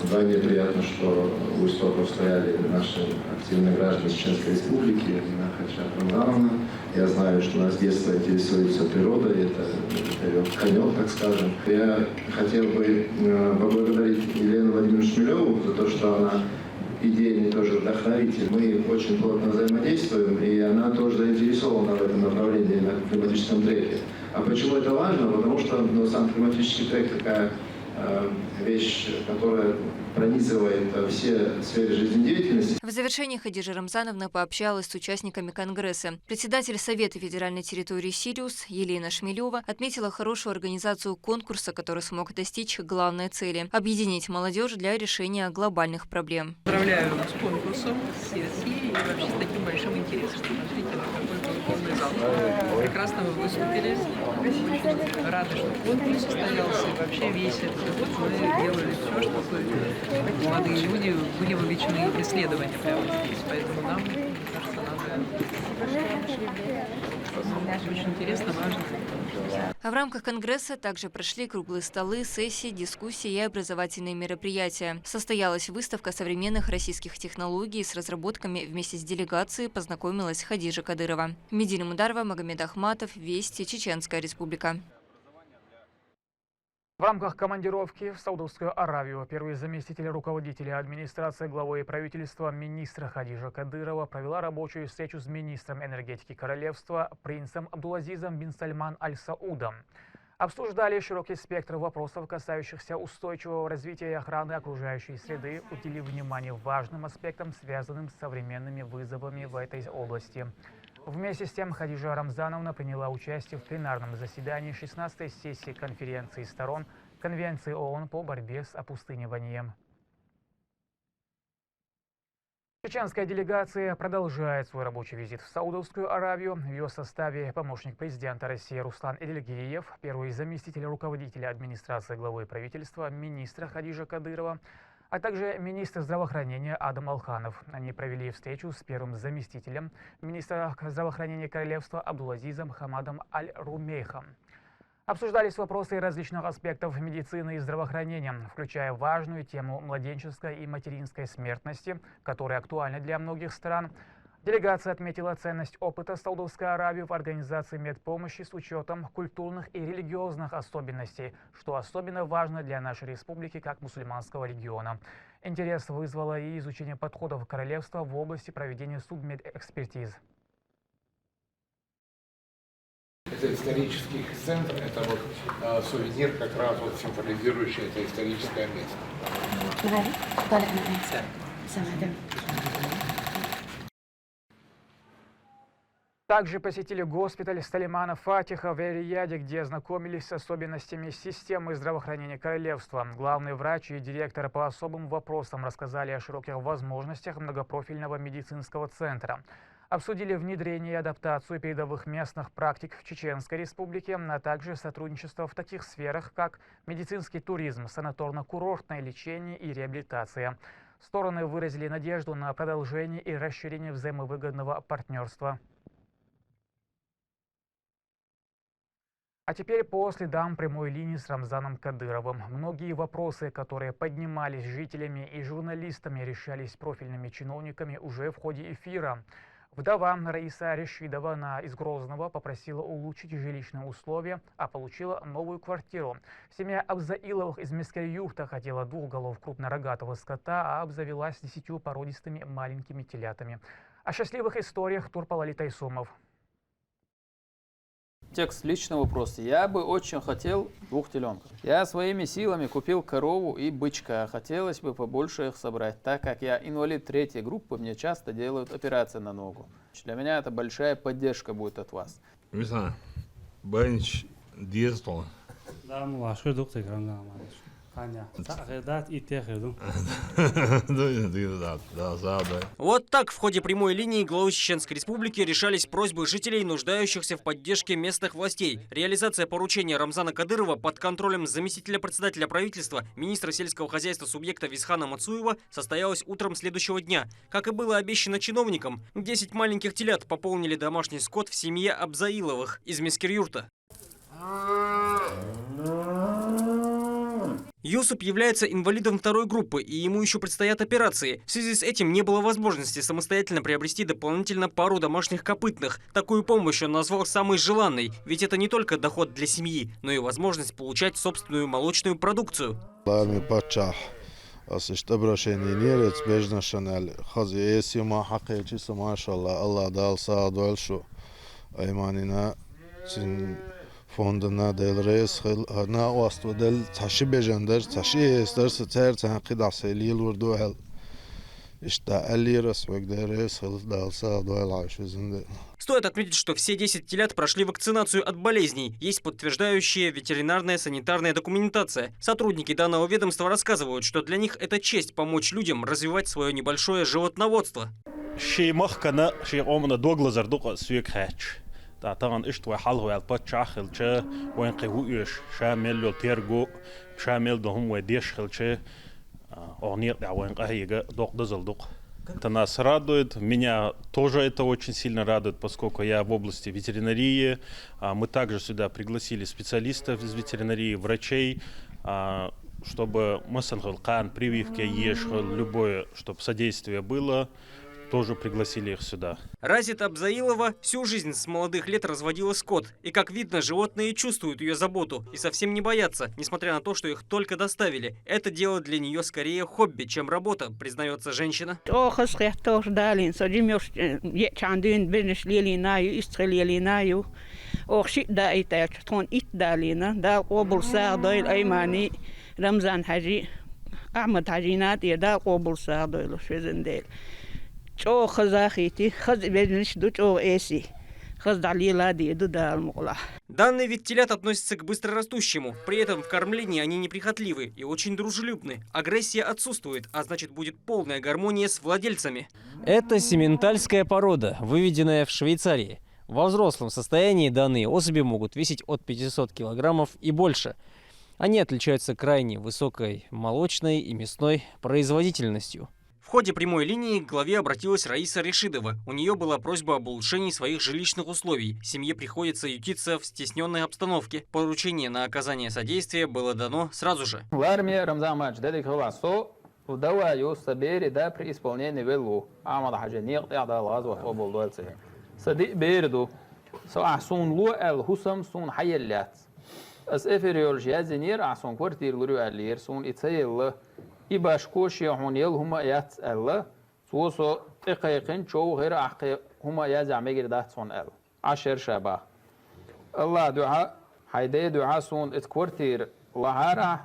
Вдвойне приятно, что у истоков стояли наши активные граждане Чеченской Республики, Нина Хачат Рамзановна. Я знаю, что она с детства интересуется природой, это ее конек, так скажем. Я хотел бы поблагодарить Елену Владимировну Шмелеву за то, что она идейный тоже вдохновитель. Мы очень плотно взаимодействуем, и она тоже заинтересована в этом направлении, на климатическом треке. А почему это важно? Потому что сам климатический трек такая вещь, которая пронизывает все сферы жизнедеятельности. В завершении Хадижа Рамзановна пообщалась с участниками Конгресса. Председатель Совета федеральной территории Сириус Елена Шмелева отметила хорошую организацию конкурса, который смог достичь главной цели – объединить молодежь для решения глобальных проблем. Поздравляю с конкурсом, с сессией и вообще с таким большим интересом. Смотрите, какой был полный зал. Прекрасно вы выступили. Очень рады, что конкурс состоялся. И вообще весь этот год мы делали все, чтобы молодые люди были вовлечены в исследования прямо здесь. Поэтому нам, мне кажется, надо очень интересно, важно. А в рамках Конгресса также прошли круглые столы, сессии, дискуссии и образовательные мероприятия. Состоялась выставка современных российских технологий с разработками. Вместе с делегацией познакомилась Хадижа Кадырова. Медина Мударова, Магомед Ахматов, Вести, Чеченская Республика. В рамках командировки в Саудовскую Аравию первый заместитель руководителя администрации главы правительства министра Хадижа Кадырова провела рабочую встречу с министром энергетики королевства принцем Абдулазизом бин Сальман Аль-Саудом. Обсуждали широкий спектр вопросов, касающихся устойчивого развития и охраны окружающей среды, уделив внимание важным аспектам, связанным с современными вызовами в этой области. Вместе с тем Хадижа Рамзановна приняла участие в пленарном заседании 16-й сессии конференции сторон Конвенции ООН по борьбе с опустыниванием. Чеченская делегация продолжает свой рабочий визит в Саудовскую Аравию. В ее составе помощник президента России Руслан Эдельгериев, первый заместитель руководителя администрации главы правительства министра Хадижа Кадырова, а также министр здравоохранения Адам Алханов. Они провели встречу с первым заместителем министра здравоохранения королевства Абдулазизом Хамадом Аль-Румейхом. Обсуждались вопросы различных аспектов медицины и здравоохранения, включая важную тему младенческой и материнской смертности, которая актуальна для многих стран. Делегация отметила ценность опыта Саудовской Аравии в организации медпомощи с учетом культурных и религиозных особенностей, что особенно важно для нашей республики как мусульманского региона. Интерес вызвало и изучение подходов королевства в области проведения судмедэкспертиз. Это исторический центр, это вот сувенир, как раз вот символизирующий это историческое место. Также посетили госпиталь Салимана Фатиха в Эр-Рияде, где ознакомились с особенностями системы здравоохранения королевства. Главный врач и директор по особым вопросам рассказали о широких возможностях многопрофильного медицинского центра. Обсудили внедрение и адаптацию передовых местных практик в Чеченской Республике, а также сотрудничество в таких сферах, как медицинский туризм, санаторно-курортное лечение и реабилитация. Стороны выразили надежду на продолжение и расширение взаимовыгодного партнерства. А теперь по следам прямой линии с Рамзаном Кадыровым. Многие вопросы, которые поднимались жителями и журналистами, решались профильными чиновниками уже в ходе эфира. Вдова Раиса Решидова из Грозного попросила улучшить жилищные условия, а получила новую квартиру. Семья Абзаиловых из Мескер-Юхта хотела 2 голов крупнорогатого скота, а обзавелась 10 породистыми маленькими телятами. О счастливых историях Турпалали Тайсумов. Текст личного вопроса. Я бы очень хотел 2 теленков. Я своими силами купил корову и бычка. Хотелось бы побольше их собрать, так как я инвалид 3-й группы, мне часто делают операции на ногу. Для меня это большая поддержка будет от вас. Миса, бенч, диестол. Вот так в ходе прямой линии главы Чеченской Республики решались просьбы жителей, нуждающихся в поддержке местных властей. Реализация поручения Рамзана Кадырова под контролем заместителя председателя правительства, министра сельского хозяйства субъекта Висхана Мацуева состоялась утром следующего дня. Как и было обещано чиновникам, 10 маленьких телят пополнили домашний скот в семье Абзаиловых из Мескирюрта. Юсуп является инвалидом второй группы, и ему еще предстоят операции. В связи с этим не было возможности самостоятельно приобрести дополнительно пару домашних копытных. Такую помощь он назвал самой желанной, ведь это не только доход для семьи, но и возможность получать собственную молочную продукцию. فوندنا دل رئيس هنا واسطو دل تاشي بجندر تاشي استر ستر تنقيد عسيلي الوردو هل اشتاقلي رسمك دل رئيس هل دل سادو هل عايش زنده. Стоит отметить, что все 10 телят прошли вакцинацию от болезней. Есть подтверждающая ветеринарная санитарная документация. Сотрудники данного ведомства рассказывают, что для них это честь помочь людям развивать свое небольшое животноводство. طبعا قشط وحاله على البتش خلشه وين قهويش شامل له تيرجو شامل دهم وديش خلشه أغنية وين قهيجة دوق дызыл دوق. Это нас радует, меня тоже это очень сильно радует, поскольку я в области ветеринарии. Мы также сюда пригласили специалистов из ветеринарии, врачей, чтобы масанхалкан, прививки, любое, чтобы содействие было. Тоже пригласили их сюда. Разит Абзаилова всю жизнь с молодых лет разводила скот. И, как видно, животные чувствуют ее заботу и совсем не боятся, несмотря на то, что их только доставили. Это дело для нее скорее хобби, чем работа, признается женщина. Данный вид телят относится к быстрорастущему. При этом в кормлении они неприхотливы и очень дружелюбны. Агрессия отсутствует, а значит будет полная гармония с владельцами. Это симментальская порода, выведенная в Швейцарии. Во взрослом состоянии данные особи могут весить от 500 килограммов и больше. Они отличаются крайне высокой молочной и мясной производительностью. В ходе прямой линии к главе обратилась Раиса Решидова. У нее была просьба об улучшении своих жилищных условий. Семье приходится ютиться в стесненной обстановке. Поручение на оказание содействия было дано сразу же. В армии Рамзан Мач вдаваю собери да при исполнении велу. Амада хаджаниq яда лазва обл дуэлци. Сади берду. Саахсун лу эл хусам сун хайялят. Асэфериол жязинир ахсун квартир луру алир сун ицаилла. إباشكوش يهونيل هما يات الله سوسو إقيقين شو غير أحقي هما يزع مجر ده صون ال 10 شبه الله دعاء حيدي دعاء صون اتكورتير الله هارا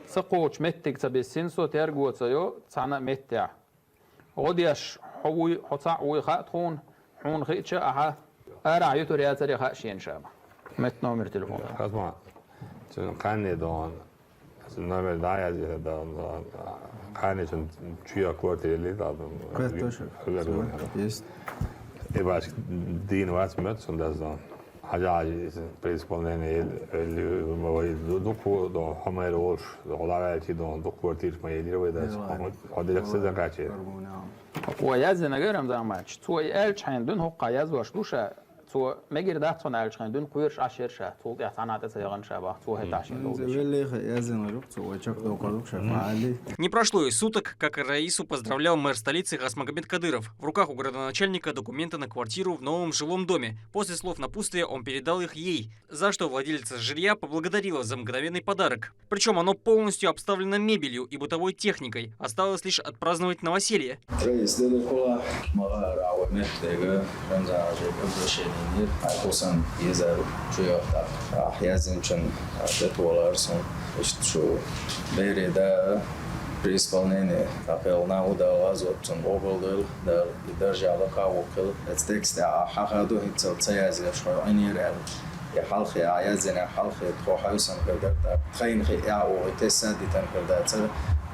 سقوش متك تبسين سو ترجو تيو تصنع متع غديش حوي حصع ويخات خون حون خيتش أها أرع يتوري أتري خاشين شبه مت نمر تلفون خدمة قاني دون نمر دايا ده قاني شن شيء كورتي اللي ده есть и ваш дин вас мет сон да зон حاجة преисполнение اللي دوكو دو حماية روش غلاوة شيء دو كورتيش ما يدير ويدا هذا يكسر كاتشي ويازن غيرم زعماتش تو يالش عندن هو قياز واشلوشة تو مگر ده تون الچ خندون قویرش عشر شه تو ده صنعت سیاقن شبه تو هتاشین Не прошло и суток, как Раису поздравлял мэр столицы Хасмагомед Кадыров. В руках у градоначальника документы на квартиру в новом жилом доме. После слов напутствия он передал их ей, за что владелица жилья поблагодарила за мгновенный подарок. Причем оно полностью обставлено мебелью и бытовой техникой. Осталось лишь отпраздновать новоселье. خصوصا يزارو شوية راح يزن شن تطولارسون اشتشو بيري دا преисполнение فقلنا ودا وازوتن اوبل دا درجة لقا وقل اتستكس دا حقادو هتسو تسيازي شوية عيني رعب يا حلقة عيازين يا حلقة تروح يوسم كردات تخين خي أو تسادي تنكردات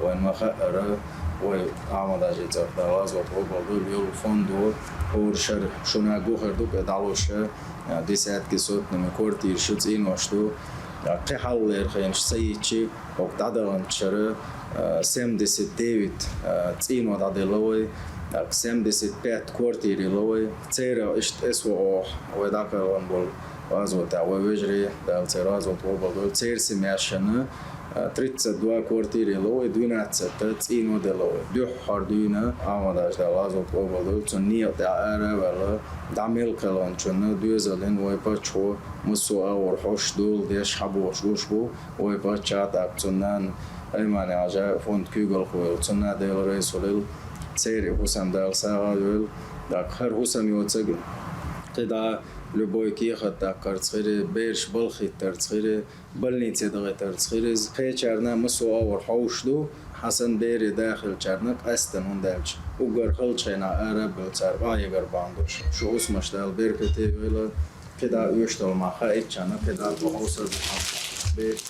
وين ما خير وعمد أجي تغلاز وتقول يول فندو ورشر شنا جوهر دوك دالوش دي ساعات كسوت نمكورتي يرشوت إين وشتو قي حل يرخينش سيتشي وقتادرن شر سم ديسيت ديفيد تين ودادلوي سم ديسيت بيت كورتيري لوي تيرا إشت إسوا وذاك الأنبول وازوتا ووجري دال تيراز وطوبل تير سماشنا 32 كورتيري لوي دوينات تين ودلوي دو حردونا عمداش دال وطوبل تنية دعارة ولا دعمل كلام شنو دوزلين ويبتشو مسوا ورحوش دول ديش حبوش وشبو ويبتشات أكتنان أيماني عجاء فوند كيغل خويل تنا ديل رئيسوليل تسيري حسام دال ساغادويل داك خير حسام يوتسجل قدا لبوي كيخت داك كرتسخيري بيرش بلخي ترتسخيري بلني تدغي ترتسخيري خي چارنا مسوا ورحوش دو حسن بيري داخل چارنك أستن هندالش وقر خلچينا عرب بلچار بايقر باندوش شو اسمش دال بيركتي ويلا كدا يشتغل مع خايت چانا كدا بحوصل بحوصل بيت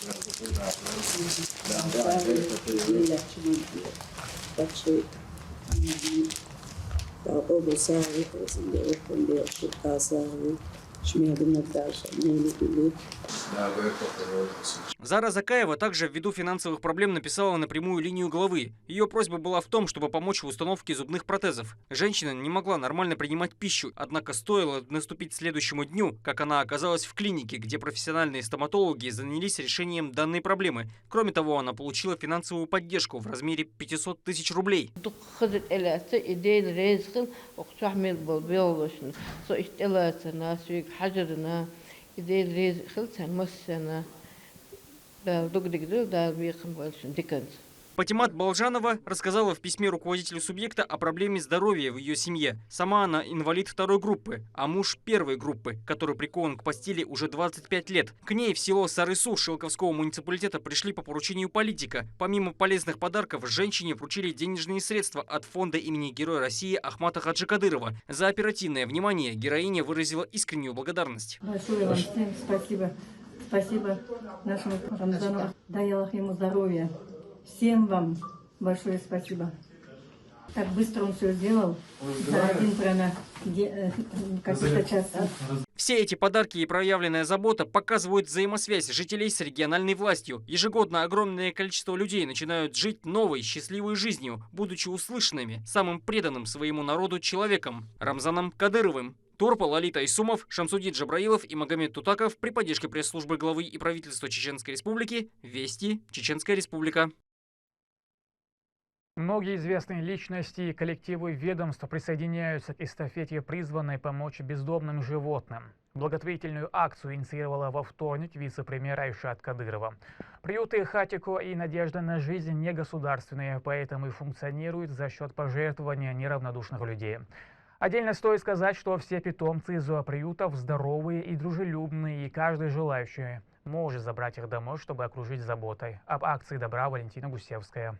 Зара Закаева также ввиду финансовых проблем написала на прямую линию главы. Ее просьба была в том, чтобы помочь в установке зубных протезов. Женщина не могла нормально принимать пищу, однако стоило наступить следующему дню, как она оказалась в клинике, где профессиональные стоматологи занялись решением данной проблемы. Кроме того, она получила финансовую поддержку в размере 500 тысяч рублей. Патимат Балжанова рассказала в письме руководителю субъекта о проблеме здоровья в ее семье. Сама она инвалид второй группы, а муж первой группы, который прикован к постели уже 25 лет. К ней в село Сарысу Шелковского муниципалитета пришли по поручению политика. Помимо полезных подарков, женщине вручили денежные средства от фонда имени Героя России Ахмата Хаджикадырова. За оперативное внимание героиня выразила искреннюю благодарность. Большое вам всем спасибо. Спасибо нашему Рамзану. Дай Аллах ему здоровья. Всем вам большое спасибо. Так быстро он все сделал. За один прямо какой-то час. Все эти подарки и проявленная забота показывают взаимосвязь жителей с региональной властью. Ежегодно огромное количество людей начинают жить новой, счастливой жизнью, будучи услышанными, самым преданным своему народу человеком – Рамзаном Кадыровым. Турпа, Лолита Исумов, Шамсудин Джабраилов и Магомед Тутаков при поддержке пресс-службы главы и правительства Чеченской Республики. Вести. Чеченская Республика. Многие известные личности и коллективы ведомств присоединяются к эстафете, призванной помочь бездомным животным. Благотворительную акцию инициировала во вторник вице-премьер Айшат Кадырова. Приюты Хатико и «Надежда на жизнь» не государственные, поэтому и функционируют за счет пожертвования неравнодушных людей. Отдельно стоит сказать, что все питомцы зооприютов здоровые и дружелюбные, и каждый желающий может забрать их домой, чтобы окружить заботой. Об акции добра Валентина Гусевская.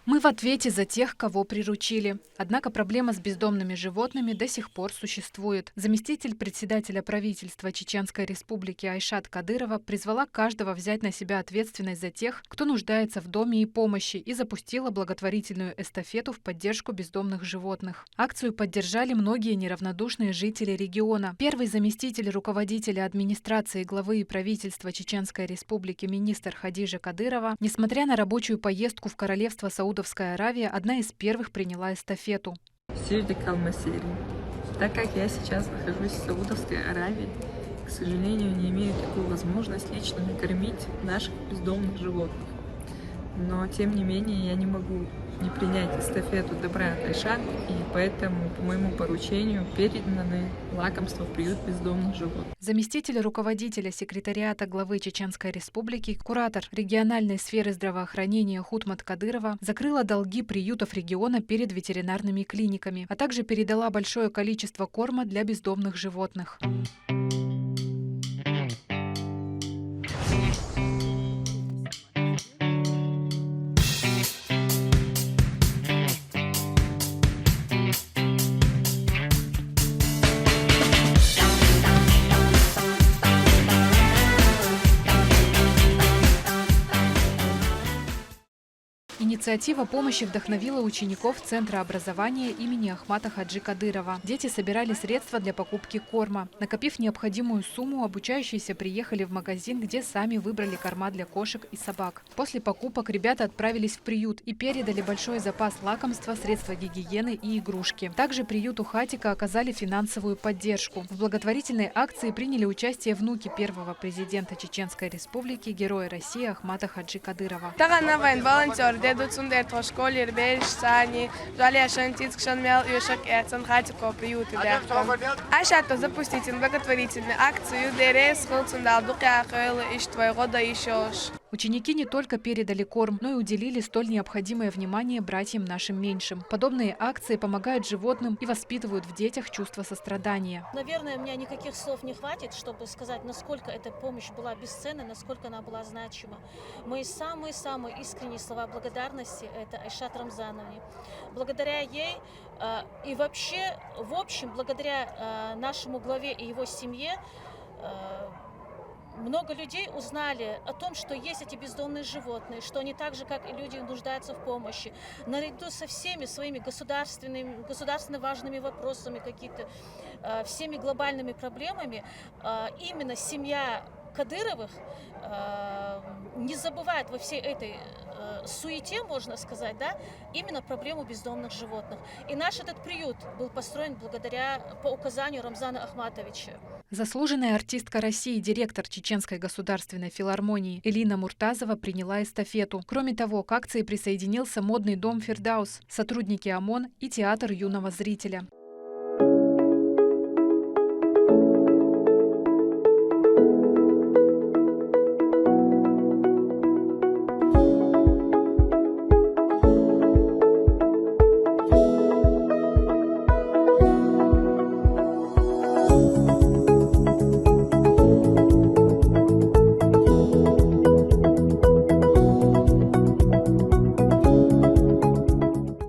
Мы в ответе за тех, кого приручили. Однако проблема с бездомными животными до сих пор существует. Заместитель председателя правительства Чеченской Республики Айшат Кадырова призвала каждого взять на себя ответственность за тех, кто нуждается в доме и помощи, и запустила благотворительную эстафету в поддержку бездомных животных. Акцию поддержали многие неравнодушные жители региона. Первый заместитель руководителя администрации главы и правительства Чеченской Республики министр Хадижа Кадырова, несмотря на рабочую поездку в королевство Саудовская Аравия, одна из первых приняла эстафету. Так как я сейчас нахожусь в Саудовской Аравии, к сожалению, не имею такую возможность лично накормить наших бездомных животных. Но, тем не менее, я не могу не принять эстафету добра от Айшат, и поэтому по моему поручению переданы лакомства в приют бездомных животных. Заместитель руководителя секретариата главы Чеченской Республики, куратор региональной сферы здравоохранения Хутмат Кадырова закрыла долги приютов региона перед ветеринарными клиниками, а также передала большое количество корма для бездомных животных. Инициатива помощи вдохновила учеников Центра образования имени Ахмата Хаджи Кадырова. Дети собирали средства для покупки корма. Накопив необходимую сумму, обучающиеся приехали в магазин, где сами выбрали корма для кошек и собак. После покупок ребята отправились в приют и передали большой запас лакомства, средства гигиены и игрушки. Также приюту Хатика оказали финансовую поддержку. В благотворительной акции приняли участие внуки первого президента Чеченской Республики, героя России Ахмата Хаджи Кадырова. Дедут в школе рбель сани, жалея шантиц кшанмел и шакэцэн хатико приюты бяхтан. Айшато запустить благотворительную акцию дерес хылцундал дукя хылы иш твоего да ишош. Ученики не только передали корм, но и уделили столь необходимое внимание братьям нашим меньшим. Подобные акции помогают животным и воспитывают в детях чувство сострадания. Наверное, у меня никаких слов не хватит, чтобы сказать, насколько эта помощь была бесценна, насколько она была значима. Мои самые-самые искренние слова благодарности – это Айшат Рамзановне. Благодаря ей и вообще, в общем, благодаря нашему главе и его семье, много людей узнали о том, что есть эти бездомные животные, что они так же, как и люди, нуждаются в помощи. Наряду со всеми своими государственно важными вопросами, всеми глобальными проблемами, именно семья Кадыровых не забывает во всей этой суете, можно сказать, да, именно проблему бездомных животных. И наш этот приют был построен по указанию Рамзана Ахматовича. Заслуженная артистка России, директор Чеченской государственной филармонии Элина Муртазова приняла эстафету. Кроме того, к акции присоединился модный дом «Фирдаус», сотрудники ОМОН и театр юного зрителя.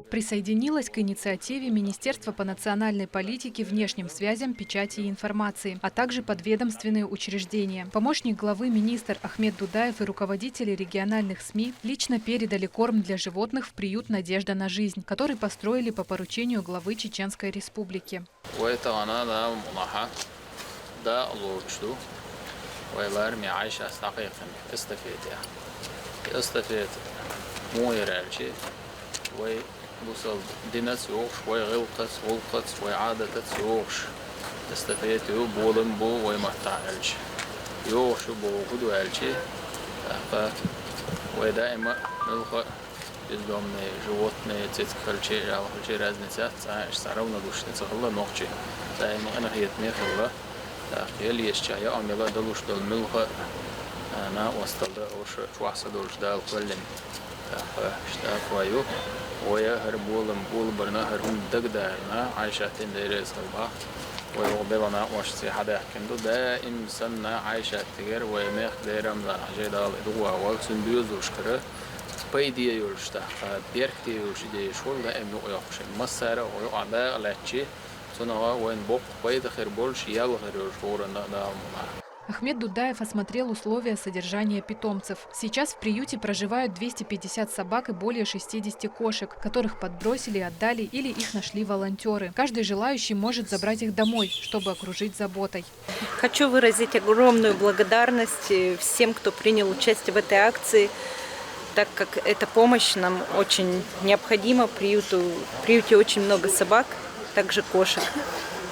Присоединилась к инициативе Министерства по национальной политике, внешним связям, печати и информации, а также подведомственные учреждения. Помощник главы министр Ахмед Дудаев и руководители региональных СМИ лично передали корм для животных в приют «Надежда на жизнь», который построили по поручению главы Чеченской Республики. بوصل دينات سوق شوي غلقت شوي عادة سوقش استفيت يو بولم بو ويمتع الش يو شو بو قدو الشي فات ودائما نلقى بالضمن جوتنا تذكر شيء على شيء رازنسات ساعش سعرونا دوش نتخلى نقشي دائما أنا هي تميخلة تأخيل يشجع عملا دلوش دل ملقى أنا وصل شو أحسن دلوش دال كلن اشتاق ويو ويا هربولم بول برنا هرهم دقدارنا عايشاتين ديريس الباخ ويغبلنا واشتي حدا كندو دائم سنة عايشات تجر ويميخ ديرم لا جدال دوا والسن بيوزوش كره بيدي يولشتا بيركتي يولش دي شول دائم يقش مسارة ويقعد لاتشي سنوا وين بوق بيد خير بولش يالغر يولشورنا دامنا. Ахмед Дудаев осмотрел условия содержания питомцев. Сейчас в приюте проживают 250 собак и более 60 кошек, которых подбросили, отдали или их нашли волонтеры. Каждый желающий может забрать их домой, чтобы окружить заботой. Хочу выразить огромную благодарность всем, кто принял участие в этой акции, так как эта помощь нам очень необходима. В приюте очень много собак, также кошек.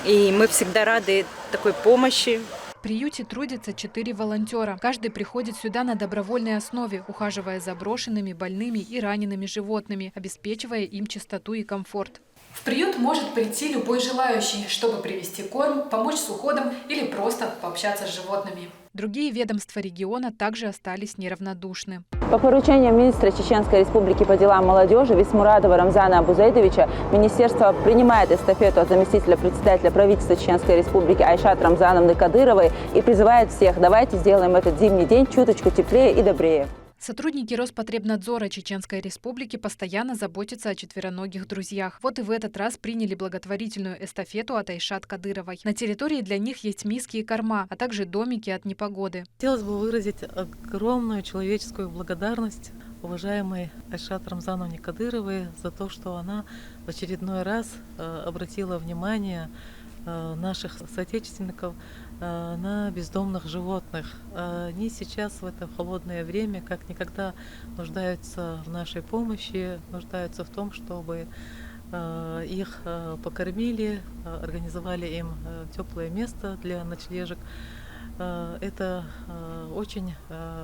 И мы всегда рады такой помощи. В приюте трудятся 4 волонтера. Каждый приходит сюда на добровольной основе, ухаживая за брошенными, больными и ранеными животными, обеспечивая им чистоту и комфорт. В приют может прийти любой желающий, чтобы привезти корм, помочь с уходом или просто пообщаться с животными. Другие ведомства региона также остались неравнодушны. По поручению министра Чеченской Республики по делам молодежи Висмурадова Рамзана Абузайдовича министерство принимает эстафету от заместителя председателя правительства Чеченской Республики Айшат Рамзановны Кадыровой и призывает всех: давайте сделаем этот зимний день чуточку теплее и добрее. Сотрудники Роспотребнадзора Чеченской Республики постоянно заботятся о четвероногих друзьях. Вот и в этот раз приняли благотворительную эстафету от Айшат Кадыровой. На территории для них есть миски и корма, а также домики от непогоды. Хотелось бы выразить огромную человеческую благодарность уважаемой Айшат Рамзановне Кадыровой за то, что она в очередной раз обратила внимание наших соотечественников на бездомных животных. Они сейчас в это холодное время как никогда нуждаются в нашей помощи, нуждаются в том, чтобы их покормили, организовали им теплое место для ночлежек. Это очень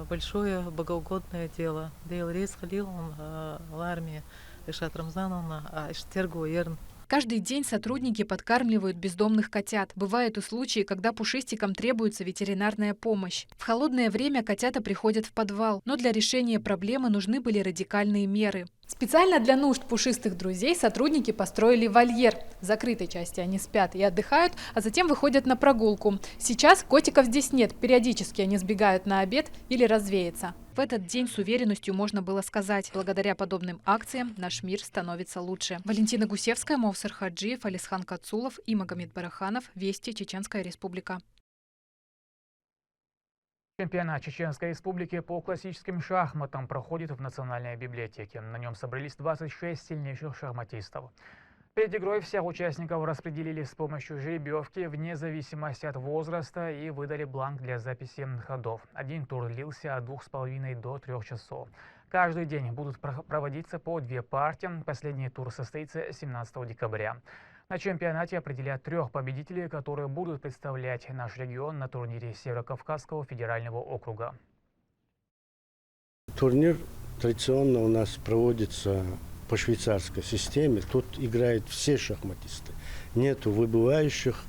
большое богоугодное дело. Дейл Рейс Халил, он в армии Айшат Рамзановна, Аштергу Ерн. Каждый день сотрудники подкармливают бездомных котят. Бывают и случаи, когда пушистикам требуется ветеринарная помощь. В холодное время котята приходят в подвал, но для решения проблемы нужны были радикальные меры. Специально для нужд пушистых друзей сотрудники построили вольер. В закрытой части они спят и отдыхают, а затем выходят на прогулку. Сейчас котиков здесь нет, периодически они сбегают на обед или развеяться. В этот день с уверенностью можно было сказать, благодаря подобным акциям наш мир становится лучше. Валентина Гусевская, Мовсар Хаджиев, Алисхан Кацулов и Магомед Бараханов. Вести, Чеченская Республика. Чемпионат Чеченской Республики по классическим шахматам проходит в Национальной библиотеке. На нем собрались 26 сильнейших шахматистов. Перед игрой всех участников распределили с помощью жеребьевки вне зависимости от возраста и выдали бланк для записи ходов. Один тур длился от 2,5 до 3 часов. Каждый день будут проводиться по 2 партии. Последний тур состоится 17 декабря. На чемпионате определят 3 победителей, которые будут представлять наш регион на турнире Северокавказского федерального округа. Турнир традиционно у нас проводится по швейцарской системе. Тут играют все шахматисты. Нету выбывающих.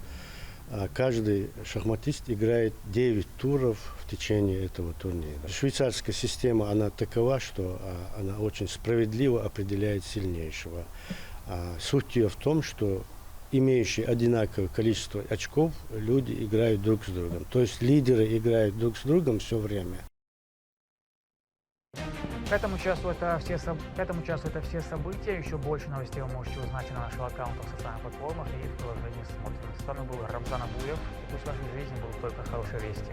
Каждый шахматист играет 9 туров в течение этого турнира. Швейцарская система, она такова, что она очень справедливо определяет сильнейшего. Суть ее в том, что имеющие одинаковое количество очков люди играют друг с другом. То есть лидеры играют друг с другом все время. К этому часу это все события. Еще больше новостей вы можете узнать на наших аккаунтах в социальных платформах и в приложении «Смотрим». С вами был Рамзан Абуев. И пусть в вашей жизни будут только хорошие вести.